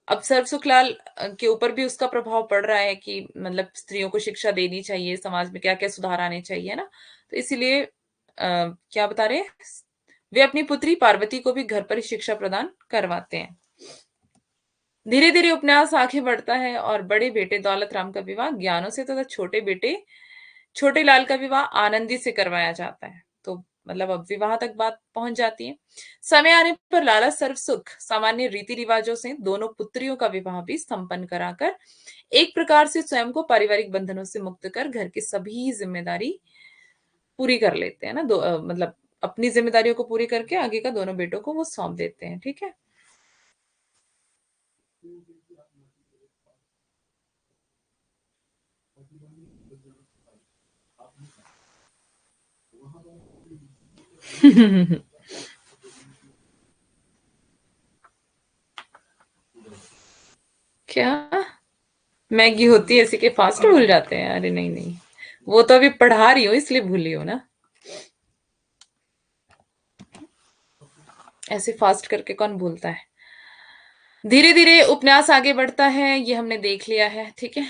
अब सर्वसुखलाल के ऊपर भी उसका प्रभाव पड़ रहा है कि मतलब स्त्रियों को शिक्षा देनी चाहिए, समाज में क्या क्या सुधार आने चाहिए ना। तो इसीलिए क्या बता रहे हैं, वे अपनी पुत्री पार्वती को भी घर पर ही शिक्षा प्रदान करवाते हैं। धीरे धीरे उपन्यास आगे बढ़ता है और बड़े बेटे दौलत राम का विवाह ज्ञानों से तथा छोटे लाल का विवाह आनंदी से करवाया जाता है। तो मतलब अब विवाह तक बात पहुंच जाती है। समय आने पर लाला सर्वसुख सामान्य रीति रिवाजों से दोनों पुत्रियों का विवाह भी संपन्न कराकर एक प्रकार से स्वयं को पारिवारिक बंधनों से मुक्त कर घर की सभी जिम्मेदारी पूरी कर लेते हैं ना। मतलब अपनी जिम्मेदारियों को पूरी करके आगे का दोनों बेटों को वो सौंप देते हैं। ठीक है। क्या मैगी होती है, इसी के फास्ट भूल जाते हैं? अरे नहीं नहीं, वो तो अभी पढ़ा रही हो इसलिए भूली हो ना। ऐसे फास्ट करके कौन भूलता है। धीरे धीरे उपन्यास आगे बढ़ता है, ये हमने देख लिया है। ठीक है।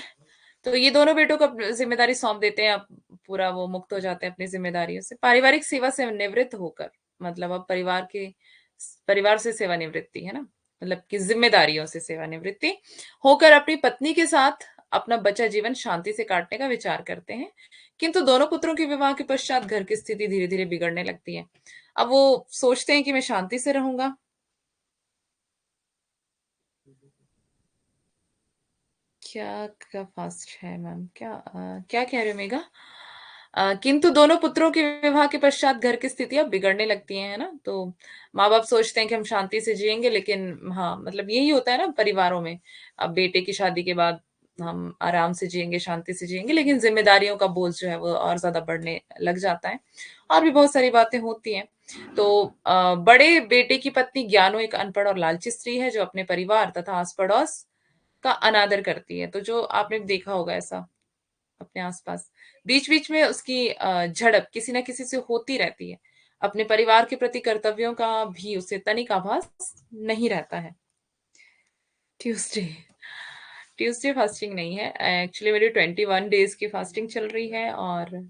तो ये दोनों बेटों को जिम्मेदारी सौंप देते हैं। अब पूरा वो मुक्त हो जाते हैं अपनी जिम्मेदारियों से, पारिवारिक सेवा से निवृत्त होकर। मतलब अब परिवार से सेवानिवृत्ति है ना, मतलब कि जिम्मेदारियों से सेवानिवृत्ति होकर अपनी पत्नी के साथ अपना बचा जीवन शांति से काटने का विचार करते हैं। किंतु दोनों पुत्रों के विवाह के पश्चात घर की स्थिति धीरे धीरे बिगड़ने लगती है। अब वो सोचते हैं कि मैं शांति से रहूंगा। क्या क्या फास्ट है मैम? क्या कह रहे हो मेघा? किंतु दोनों पुत्रों के विवाह के पश्चात घर की स्थितियां बिगड़ने लगती हैं, है ना। तो माँ बाप सोचते हैं कि हम शांति से जिएंगे, लेकिन हाँ मतलब यही होता है ना परिवारों में। अब बेटे की शादी के बाद हम आराम से जिएंगे, शांति से जिएंगे, लेकिन जिम्मेदारियों का बोझ जो है वो और ज्यादा बढ़ने लग जाता है। और भी बहुत सारी बातें होती हैं। तो बड़े बेटे की पत्नी ज्ञानो एक अनपढ़ और लालची स्त्री है, जो अपने परिवार तथा आस पड़ोस का अनादर करती है। तो जो आपने देखा होगा ऐसा अपने आसपास, बीच बीच में उसकी झड़प किसी ना किसी से होती रहती है। अपने परिवार के प्रति कर्तव्यों का भी उसे तनिक आभास नहीं रहता है। ट्यूसडे ट्यूसडे फास्टिंग नहीं है एक्चुअली, मेरी 21 डेज की फास्टिंग चल रही है, और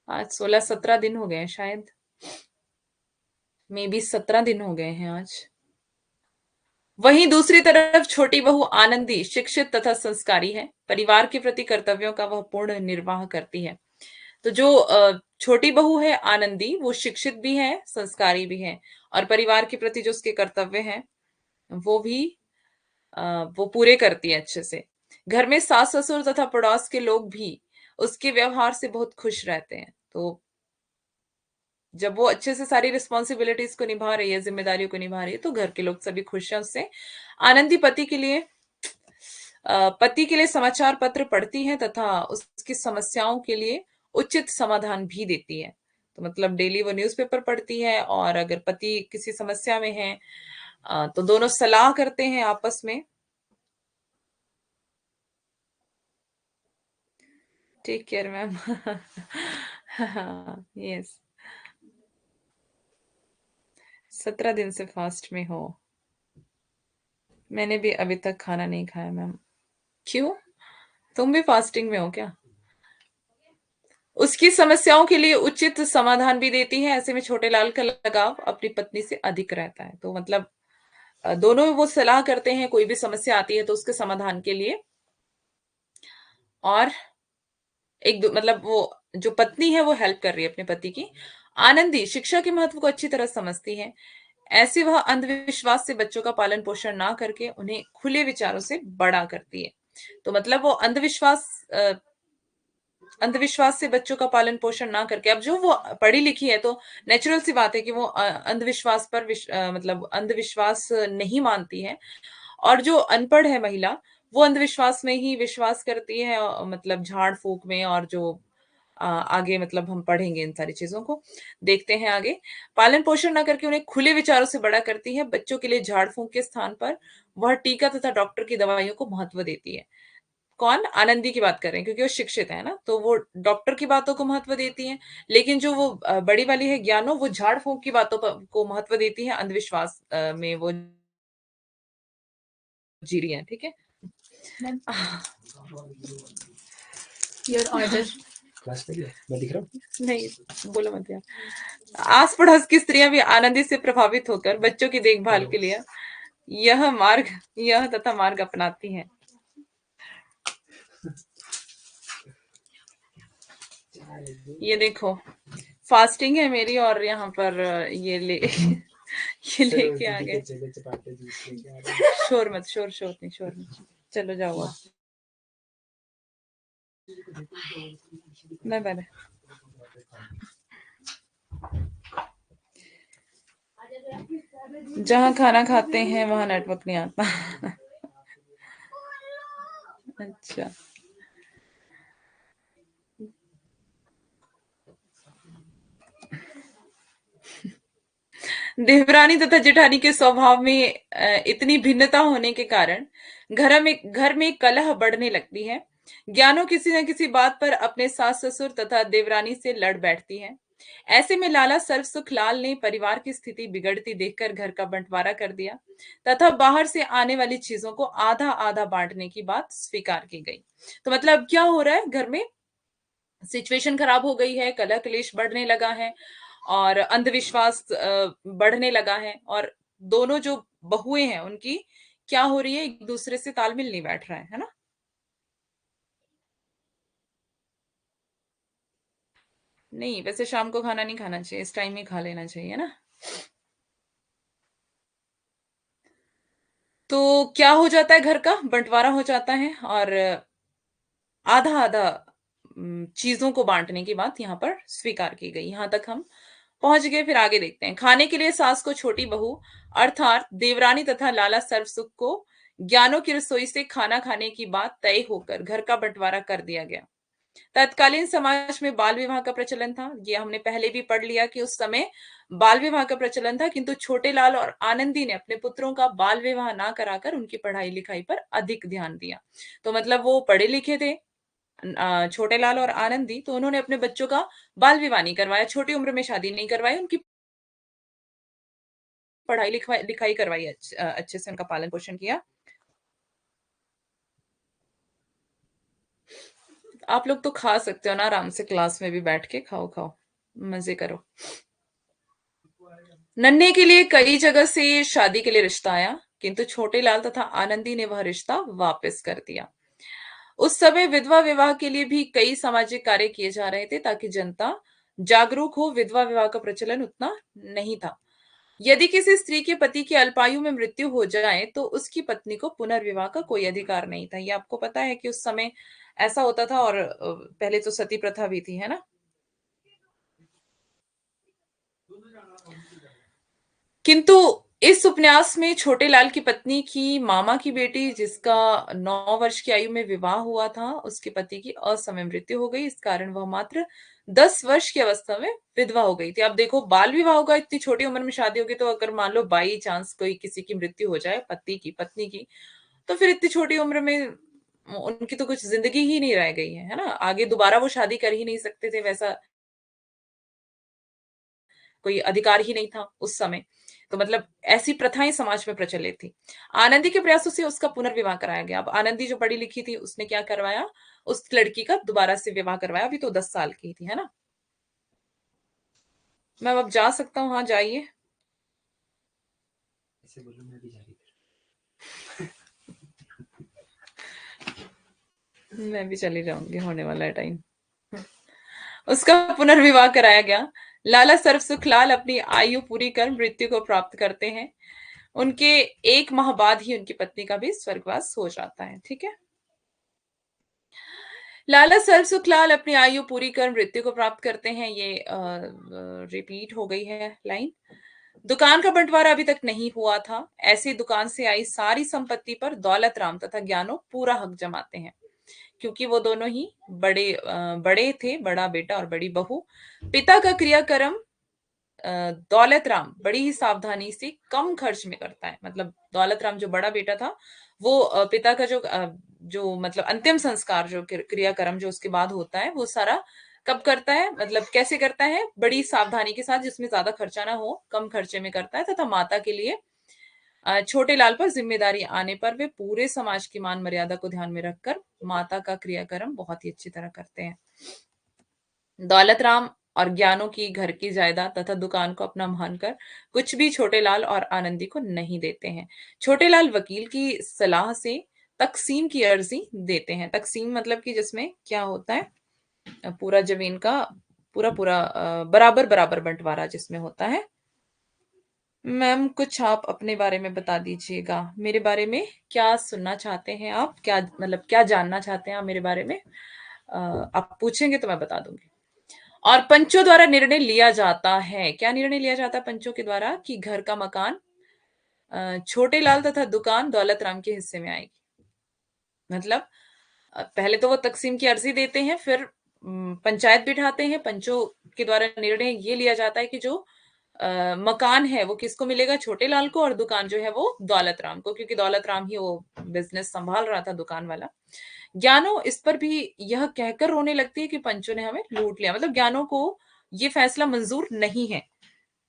आज 16-17 दिन हो गए हैं शायद। मे बी 17 दिन हो गए हैं आज। वहीं दूसरी तरफ छोटी बहू आनंदी शिक्षित तथा संस्कारी है। परिवार के प्रति कर्तव्यों का वह पूर्ण निर्वाह करती है। तो जो छोटी बहू है आनंदी, वो शिक्षित भी है, संस्कारी भी है, और परिवार के प्रति जो उसके कर्तव्य हैं वो भी वो पूरे करती है अच्छे से। घर में सास ससुर तथा पड़ोस के लोग भी उसके व्यवहार से बहुत खुश रहते हैं। तो जब वो अच्छे से सारी रिस्पॉन्सिबिलिटीज को निभा रही है, जिम्मेदारियों को निभा रही है, तो घर के लोग सभी खुश हैं उससे। आनंदी पति के लिए समाचार पत्र पढ़ती है तथा उसकी समस्याओं के लिए उचित समाधान भी देती है। तो मतलब डेली वो न्यूज़पेपर पढ़ती है, और अगर पति किसी समस्या में है तो दोनों सलाह करते हैं आपस में। Take care ma'am. यस। 17 दिन से फास्ट में हो? मैंने भी अभी तक खाना नहीं खाया मैम। क्यों? तुम भी फास्टिंग में हो क्या? उसकी समस्याओं के लिए उचित समाधान भी देती है। ऐसे में छोटे लाल का लगाव अपनी पत्नी से अधिक रहता है। तो मतलब दोनों वो सलाह करते हैं, कोई भी समस्या आती है तो उसके समाधान के लिए। और मतलब वो जो पत्नी है वो हेल्प कर रही है अपने पति की। आनंदी शिक्षा के महत्व को अच्छी तरह समझती है। ऐसे वह अंधविश्वास से बच्चों का पालन पोषण ना करके उन्हें खुले विचारों से बड़ा करती है। तो मतलब वो अंधविश्वास से बच्चों का पालन पोषण ना करके, अब जो वो पढ़ी लिखी है तो नेचुरल सी बात है कि वो अंधविश्वास पर मतलब अंधविश्वास नहीं मानती है। और जो अनपढ़ है महिला, वो अंधविश्वास में ही विश्वास करती है, मतलब झाड़ फूक में। और जो आगे मतलब हम पढ़ेंगे इन सारी चीजों को, देखते हैं आगे। पालन पोषण ना करके उन्हें खुले विचारों से बड़ा करती है। बच्चों के लिए झाड़ फूक के स्थान पर वह टीका तथा डॉक्टर की दवाइयों को महत्व देती है। कौन? आनंदी की बात कर रहे हैं, क्योंकि वो शिक्षित है ना, तो वो डॉक्टर की बातों को महत्व देती है। लेकिन जो वो बड़ी वाली है ज्ञानो, वो झाड़ फूक की बातों को महत्व देती है। अंधविश्वास में वो जी रही है। ठीक है। Your order. मैं दिख रहा हूँ? नहीं, बोलो मत यार। आस पड़ोस की स्त्रियां भी आनंदी से प्रभावित होकर बच्चों की देखभाल के लिए यह तथा मार्ग अपनाती हैं। ये देखो, फास्टिंग है मेरी और यहाँ पर ये ये लेके आ गए। शोर मत, शोर नहीं, शोर मत। चलो जाओ आप। बाय। जहाँ खाना खाते हैं वहां नेटवर्क नहीं आता। अच्छा। देवरानी तथा जेठानी के स्वभाव में इतनी भिन्नता होने के कारण घर में कलह बढ़ने लगती है। ज्ञानो किसी न किसी बात पर अपने सास ससुर तथा देवरानी से लड़ बैठती है। ऐसे में लाला सर्वसुख लाल ने परिवार की स्थिति बिगड़ती देखकर घर का बंटवारा कर दिया तथा बाहर से आने वाली चीजों को आधा आधा बांटने की बात स्वीकार की गई। तो मतलब क्या हो रहा है, घर में सिचुएशन खराब हो गई है, कलह क्लेश बढ़ने लगा है और अंधविश्वास बढ़ने लगा है, और दोनों जो बहुएं हैं उनकी क्या हो रही है, एक दूसरे से तालमेल नहीं बैठ रहा है ना। नहीं, वैसे शाम को खाना नहीं खाना चाहिए, इस टाइम ही खा लेना चाहिए ना। तो क्या हो जाता है, घर का बंटवारा हो जाता है और आधा आधा चीजों को बांटने की बात यहाँ पर स्वीकार की गई। यहां तक हम पहुंच गए। फिर आगे देखते हैं। खाने के लिए सास को छोटी बहू अर्थात देवरानी तथा लाला सर्वसुख को ज्ञानों की रसोई से खाना खाने की बात तय होकर घर का बंटवारा कर दिया गया। तत्कालीन समाज में बाल विवाह का प्रचलन था। ये हमने पहले भी पढ़ लिया कि उस समय बाल विवाह का प्रचलन था, किंतु छोटे लाल और आनंदी ने अपने पुत्रों का बाल विवाह ना कराकर उनकी पढ़ाई लिखाई पर अधिक ध्यान दिया। तो मतलब वो पढ़े लिखे थे, छोटे लाल और आनंदी, तो उन्होंने अपने बच्चों का बाल विवाह नहीं करवाया, छोटी उम्र में शादी नहीं करवाई, उनकी पढ़ाई लिखाई लिखाई करवाई, अच्छे से उनका पालन पोषण किया। आप लोग तो खा सकते हो ना आराम से, क्लास में भी बैठ के खाओ खाओ, मजे करो। नन्हे के लिए कई जगह से शादी के लिए रिश्ता आया, किंतु छोटे लाल तथा आनंदी ने वह रिश्ता वापस कर दिया। उस समय विधवा विवाह के लिए भी कई सामाजिक कार्य किए जा रहे थे ताकि जनता जागरूक हो। विधवा विवाह का प्रचलन उतना नहीं था। यदि किसी स्त्री के पति की अल्पायु में मृत्यु हो जाए तो उसकी पत्नी को पुनर्विवाह का कोई अधिकार नहीं था। ये आपको पता है कि उस समय ऐसा होता था, और पहले तो सती प्रथा भी थी, है ना। किंतु इस उपन्यास में छोटे लाल की पत्नी की मामा की बेटी, जिसका 9 वर्ष की आयु में विवाह हुआ था, उसके पति की असमय मृत्यु हो गई। इस कारण वह मात्र 10 वर्ष की अवस्था में विधवा हो गई थी। अब देखो, बाल विवाह होगा, इतनी छोटी उम्र में शादी होगी, तो अगर मान लो बाई चांस कोई किसी की मृत्यु हो जाए, पत्नी की, तो फिर इतनी छोटी उम्र में उनकी तो कुछ जिंदगी ही नहीं रह गई है ना। आगे दोबारा वो शादी कर ही नहीं सकते थे, वैसा कोई अधिकार ही नहीं था उस समय। तो मतलब ऐसी प्रथाएं समाज में प्रचलित थी। आनंदी के प्रयासों से उसका पुनर्विवाह कराया गया। अब आनंदी जो पढ़ी लिखी थी, उसने क्या करवाया, उस लड़की का दोबारा से विवाह करवाया। अभी तो 10 साल की थी, है ना। मैं अब जा सकता हूँ, हाँ जाइए। मैं भी चली जाऊंगी, होने वाला है टाइम। उसका पुनर्विवाह कराया गया। लाला सर्वसुखलाल अपनी आयु पूरी कर मृत्यु को प्राप्त करते हैं। उनके 1 माह बाद ही उनकी पत्नी का भी स्वर्गवास हो जाता है। ठीक है। लाला सर्वसुखलाल अपनी आयु पूरी कर मृत्यु को प्राप्त करते हैं। ये रिपीट हो गई है लाइन। दुकान का बंटवारा अभी तक नहीं हुआ था। ऐसी दुकान से आई सारी संपत्ति पर दौलत राम तथा ज्ञानो पूरा हक जमाते हैं, क्योंकि वो दोनों ही बड़े थे, बड़ा बेटा और बड़ी बहू। पिता का क्रियाक्रम दौलत राम बड़ी ही सावधानी से कम खर्च में करता है। मतलब दौलत राम जो बड़ा बेटा था, वो पिता का जो मतलब अंतिम संस्कार, जो क्रियाक्रम जो उसके बाद होता है, वो सारा कब करता है, मतलब कैसे करता है, बड़ी सावधानी के साथ, जिसमें ज्यादा खर्चा ना हो, कम खर्चे में करता है। तथा माता के लिए छोटे लाल पर जिम्मेदारी आने पर वे पूरे समाज की मान मर्यादा को ध्यान में रखकर माता का क्रियाक्रम बहुत ही अच्छी तरह करते हैं। दौलत राम और ज्ञानों की घर की जायदाद तथा दुकान को अपना मानकर कुछ भी छोटे लाल और आनंदी को नहीं देते हैं। छोटे लाल वकील की सलाह से तकसीम की अर्जी देते हैं। तकसीम मतलब कि जिसमें क्या होता है, पूरा जमीन का पूरा पूरा बराबर बराबर बंटवारा जिसमें होता है। मैम कुछ आप अपने बारे में बता दीजिएगा। मेरे बारे में क्या सुनना चाहते हैं आप? क्या मतलब क्या जानना चाहते हैं आप मेरे बारे में? आप पूछेंगे तो मैं बता दूंगी। और पंचों द्वारा निर्णय लिया जाता है। क्या निर्णय लिया जाता है पंचों के द्वारा? कि घर का मकान छोटे लाल तथा दुकान दौलत राम के हिस्से में आएगी। मतलब पहले तो वो तकसीम की अर्जी देते हैं, फिर पंचायत बिठाते हैं। पंचों के द्वारा निर्णय ये लिया जाता है कि जो मकान है वो किसको मिलेगा? छोटे लाल को, और दुकान जो है वो दौलत राम को, क्योंकि दौलत राम ही वो बिजनेस संभाल रहा था, दुकान वाला। ज्ञानो इस पर भी यह कहकर रोने लगती है कि पंचों ने हमें लूट लिया। मतलब ज्ञानो को ये फैसला मंजूर नहीं है।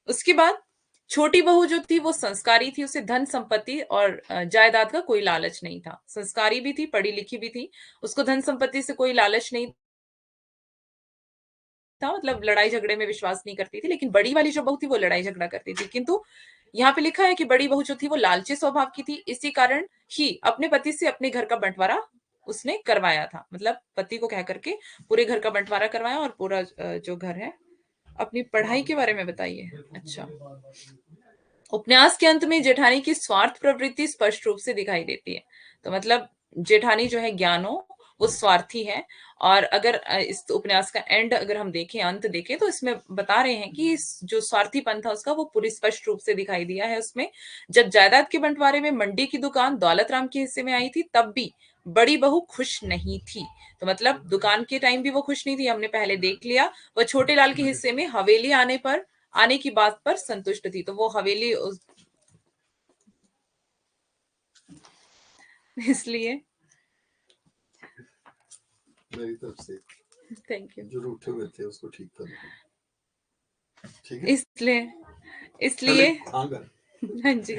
उसके बाद छोटी बहू जो थी वो संस्कारी थी, उसे धन संपत्ति और जायदाद का कोई लालच नहीं था। संस्कारी भी थी, पढ़ी लिखी भी थी, उसको धन संपत्ति से कोई लालच नहीं था। मतलब लड़ाई झगड़े में विश्वास नहीं करती थी। लेकिन बड़ी वाली जो बहू थी वो लड़ाई झगड़ा करती थी। किंतु यहाँ पे लिखा है कि बड़ी बहू जो थी वो लालची स्वभाव की थी। इसी कारण ही अपने पति से अपने घर का बंटवारा उसने करवाया था। मतलब पति को कह करके पूरे घर का बंटवारा करवाया, और पूरा जो घर है। अपनी पढ़ाई के बारे में बताइए। अच्छा, उपन्यास के अंत में जेठानी की स्वार्थ प्रवृत्ति स्पष्ट रूप से दिखाई देती है। तो मतलब जेठानी जो है ज्ञानो, वो स्वार्थी है। और अगर इस उपन्यास का एंड अगर हम देखें, अंत देखें, तो इसमें बता रहे हैं कि जो स्वार्थीपन था उसका वो पूरी स्पष्ट रूप से दिखाई दिया है उसमें। जब जायदाद के बंटवारे में मंडी की दुकान दौलत राम के हिस्से में आई थी, तब भी बड़ी बहू खुश नहीं थी। तो मतलब दुकान के टाइम भी वो खुश नहीं थी, हमने पहले देख लिया। वह छोटे लाल के हिस्से में हवेली आने की बात पर संतुष्ट थी। तो वो हवेली इसलिए मेरी तरफ से थैंक यू। जो रूठे हुए थे उसको ठीक कर दो। ठीक है, इसलिए इसलिए हाँ जी।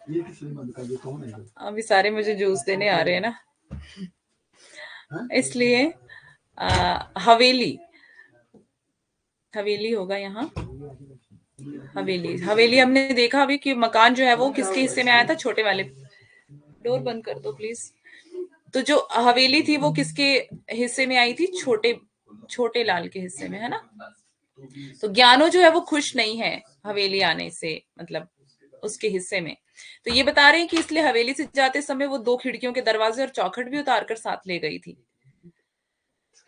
ये किसने बंद कर दिया? कौन है? अभी सारे मुझे जूस देने आ रहे हैं ना, इसलिए हवेली हवेली होगा यहाँ। हवेली हवेली हमने देखा अभी कि मकान जो है वो किसके हिस्से में आया था? छोटे वाले। डोर बंद कर दो प्लीज। तो जो हवेली थी वो किसके हिस्से में आई थी? छोटे छोटे लाल के हिस्से में, है ना। तो ज्ञानो जो है वो खुश नहीं है हवेली आने से, मतलब उसके हिस्से में। तो ये बता रहे हैं कि इसलिए हवेली से जाते समय वो 2 खिड़कियों के दरवाजे और चौखट भी उतार कर साथ ले गई थी।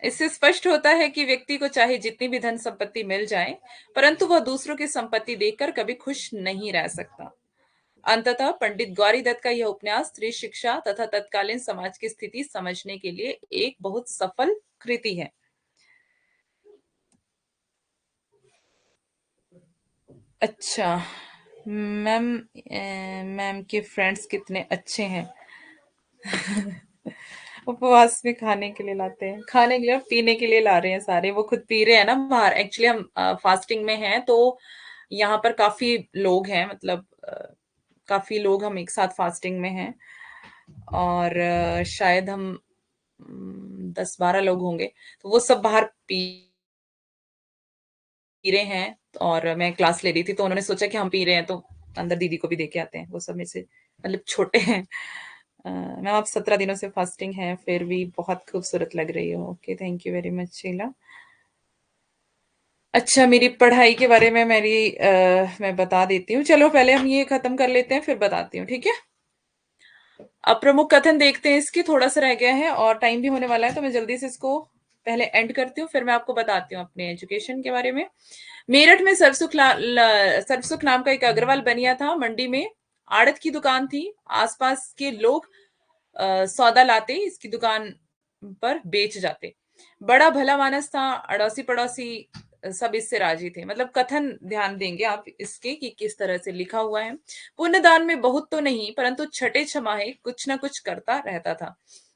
इससे स्पष्ट होता है कि व्यक्ति को चाहे जितनी भी धन संपत्ति मिल जाए, परंतु वह दूसरों की संपत्ति देखकर कभी खुश नहीं रह सकता। अंततः पंडित गौरी दत्त का यह उपन्यास स्त्री शिक्षा तथा तत्कालीन समाज की स्थिति समझने के लिए एक बहुत सफल कृति है। अच्छा मैम, मैम के फ्रेंड्स कितने अच्छे हैं। उपवास में खाने के लिए लाते हैं, खाने के लिए और पीने के लिए ला रहे हैं सारे। वो खुद पी रहे हैं ना बाहर। एक्चुअली हम फास्टिंग में हैं, तो यहाँ पर काफी लोग हैं। मतलब काफी लोग हम एक साथ फास्टिंग में हैं। और शायद हम 10-12 लोग होंगे। तो वो सब बाहर पी रहे हैं। और मैं क्लास ले रही थी, तो उन्होंने सोचा कि हम पी रहे हैं, तो अंदर दीदी को भी देके आते हैं। वो सब में से मतलब छोटे हैं। मैम आप 17 दिनों से फास्टिंग हैं, फिर भी बहुत खूबसूरत लग रही हो। Okay, thank you very much Sheela. अच्छा, मेरी पढ़ाई के बारे में मैं बता देती हूँ। चलो पहले हम ये खत्म कर लेते हैं, फिर बताती हूँ, ठीक है। अब प्रमुख कथन देखते हैं। इसके थोड़ा सा रह गया है और टाइम भी होने वाला है, तो मैं जल्दी से इसको पहले एंड करती हूँ, फिर मैं आपको बताती हूँ अपने एजुकेशन के बारे में। मेरठ में सरसुख नाम का एक अग्रवाल बनिया था। मंडी में आड़त की दुकान थी। आसपास के लोग सौदा लाते, इसकी दुकान पर बेच जाते। बड़ा भला मानस था, अड़ोसी पड़ोसी सब इससे राजी थे। मतलब कथन ध्यान देंगे आप इसके कि किस तरह से लिखा हुआ है। पुण्यदान में बहुत तो नहीं, परंतु छठे छमाहे कुछ ना कुछ करता रहता था।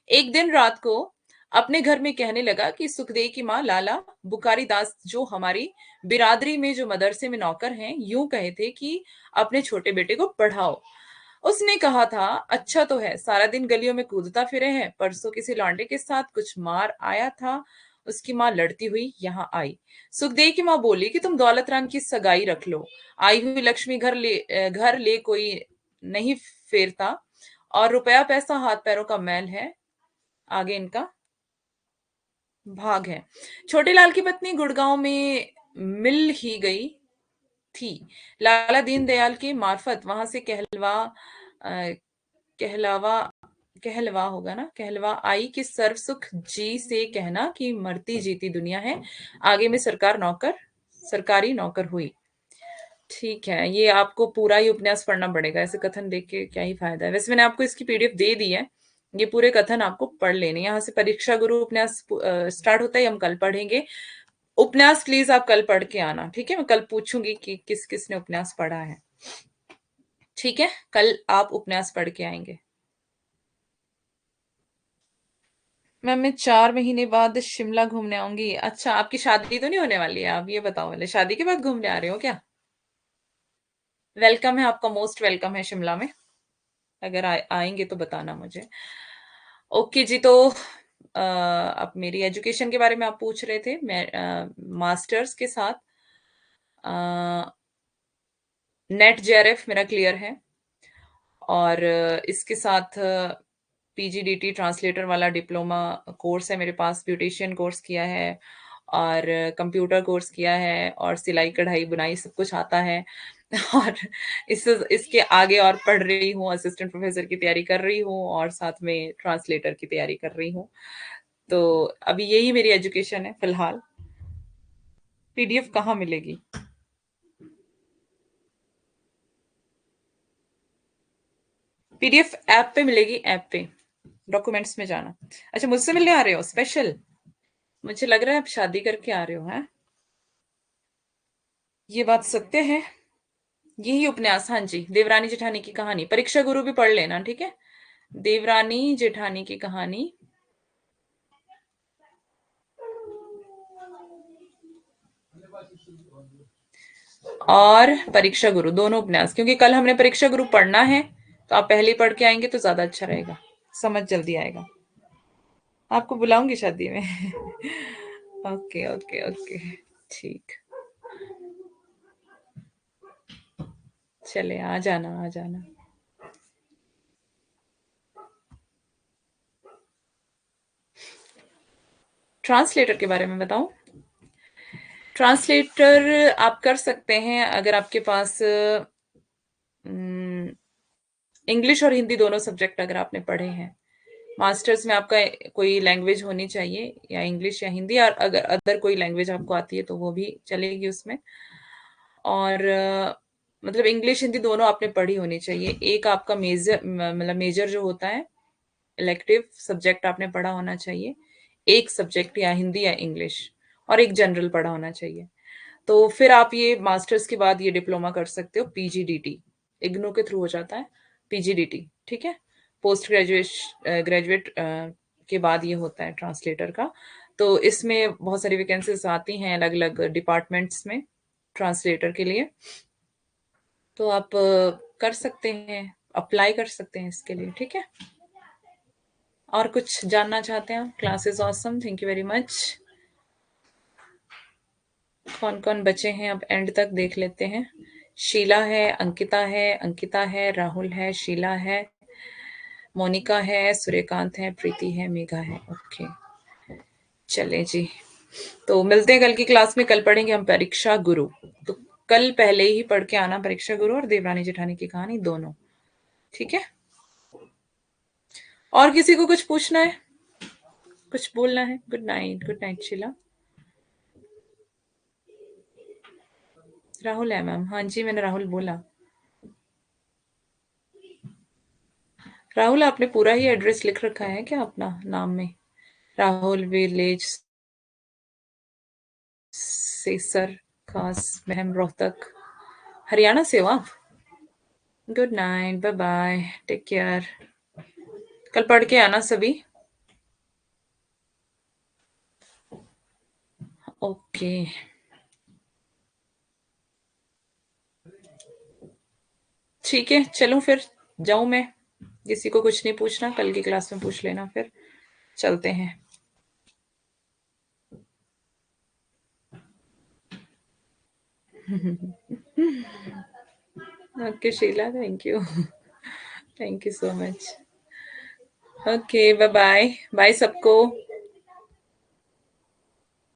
एक दिन रात को अपने घर में कहने लगा कि सुखदेव की माँ लाला बुकारी दास, जो हमारी बिरादरी में जो मदरसे में नौकर हैं, यूं कहे थे कि अपने छोटे बेटे को पढ़ाओ। उसने कहा था, अच्छा तो है, सारा दिन गलियों में कूदता फिरे है। परसों किसी लौंडे के साथ कुछ मार आया था। उसकी माँ लड़ती हुई यहाँ आई। सुखदेव की माँ बोली कि तुम दौलत राम की सगाई रख लो। आई हुई लक्ष्मी घर ले कोई नहीं फेरता, और रुपया पैसा हाथ पैरों का मैल है। आगे इनका भाग है। छोटे लाल की पत्नी गुड़गांव में मिल ही गई थी। लाला दीनदयाल के मार्फत वहां से अ, कहलावा कहलवा होगा ना, कहलवा आई कि सर्वसुख जी से कहना कि मरती जीती दुनिया है। आगे में सरकारी नौकर हुई। ठीक है, ये आपको पूरा ही उपन्यास पढ़ना पड़ेगा, ऐसे कथन देख के क्या ही फायदा है। वैसे मैंने आपको इसकी पीडीएफ दे दी है, ये पूरे कथन आपको पढ़ लेने। यहाँ से परीक्षा गुरु उपन्यास स्टार्ट होता है, हम कल पढ़ेंगे। उपन्यास प्लीज आप कल पढ़ के आना, ठीक है? मैं कल पूछूंगी कि किस किस ने उपन्यास पढ़ा है। ठीक है, कल आप उपन्यास पढ़ के आएंगे। मैम मैं 4 महीने बाद शिमला घूमने आऊंगी। अच्छा, आपकी शादी तो नहीं होने वाली है? आप ये बताओ, पहले शादी के बाद घूमने आ रहे हो क्या? वेलकम है आपका, मोस्ट वेलकम है शिमला में। अगर आएंगे तो बताना मुझे। ओके जी, तो अब मेरी एजुकेशन के बारे में आप पूछ रहे थे। मैं मास्टर्स के साथ नेट जेआरएफ मेरा क्लियर है, और इसके साथ पीजीडीटी ट्रांसलेटर वाला डिप्लोमा कोर्स है मेरे पास। ब्यूटिशियन कोर्स किया है, और कंप्यूटर कोर्स किया है, और सिलाई कढ़ाई बुनाई सब कुछ आता है। और इसके आगे और पढ़ रही हूँ, असिस्टेंट प्रोफेसर की तैयारी कर रही हूँ, और साथ में ट्रांसलेटर की तैयारी कर रही हूँ। तो अभी यही मेरी एजुकेशन है फिलहाल। पीडीएफ कहाँ मिलेगी? पीडीएफ ऐप पे मिलेगी, ऐप पे डॉक्यूमेंट्स में जाना। अच्छा, मुझसे मिलने आ रहे हो स्पेशल? मुझे लग रहा है आप शादी करके आ रहे हो, हैं? ये बात सत्य है। यही उपन्यास, हाँ जी, देवरानी जेठानी की कहानी। परीक्षा गुरु भी पढ़ लेना, ठीक है? देवरानी जेठानी की कहानी और परीक्षा गुरु दोनों उपन्यास, क्योंकि कल हमने परीक्षा गुरु पढ़ना है, तो आप पहले ही पढ़ के आएंगे तो ज्यादा अच्छा रहेगा, समझ जल्दी आएगा। आपको बुलाऊंगी शादी में। ओके ओके ओके, ठीक। चले, आ जाना आ जाना। ट्रांसलेटर के बारे में बताऊं? ट्रांसलेटर आप कर सकते हैं अगर आपके पास इंग्लिश और हिंदी दोनों सब्जेक्ट अगर आपने पढ़े हैं। मास्टर्स में आपका कोई लैंग्वेज होनी चाहिए, या इंग्लिश या हिंदी, और अगर अदर कोई लैंग्वेज आपको आती है तो वो भी चलेगी उसमें। और मतलब इंग्लिश हिंदी दोनों आपने पढ़ी होनी चाहिए। एक आपका मेजर, मतलब मेजर जो होता है, इलेक्टिव सब्जेक्ट आपने पढ़ा होना चाहिए। एक सब्जेक्ट या हिंदी या इंग्लिश, और एक जनरल पढ़ा होना चाहिए। तो फिर आप ये मास्टर्स के बाद ये डिप्लोमा कर सकते हो, पीजीडीटी। इग्नू के थ्रू हो जाता है पीजीडीटी, ठीक है? पोस्ट ग्रेजुएट के बाद ये होता है ट्रांसलेटर का। तो इसमें बहुत सारी वैकेंसीज आती हैं अलग अलग डिपार्टमेंट्स में ट्रांसलेटर के लिए। तो आप कर सकते हैं, अप्लाई कर सकते हैं इसके लिए, ठीक है? और कुछ जानना चाहते हैं? Classes awesome, thank you very much. कौन कौन बचे हैं अब एंड तक देख लेते हैं। शीला है, अंकिता है, राहुल है, शीला है, मोनिका है, सूर्यकांत है, प्रीति है, मेघा है। ओके, चले जी। तो मिलते हैं कल की क्लास में। कल पढ़ेंगे हम परीक्षा गुरु। तो कल पहले ही पढ़ के आना परीक्षा गुरु और देवरानी जेठानी की कहानी दोनों, ठीक है? और किसी को कुछ पूछना है, कुछ बोलना है? Good night, good night Sheela. Rahul है मैम, हाँ जी, मैंने राहुल बोला। राहुल, आपने पूरा ही एड्रेस लिख रखा है क्या अपना नाम में? राहुल विलेज, सेसर, खास महम, रोहतक, हरियाणा से हो आप? Good night, bye bye, take care. कल पढ़ के आना सभी। ओके, ठीक है, चलो फिर जाऊं मैं। किसी को कुछ नहीं पूछना, कल की क्लास में पूछ लेना, फिर चलते हैं। Okay Sheela, thank you. Thank you so much. Okay, bye bye, bye सबको।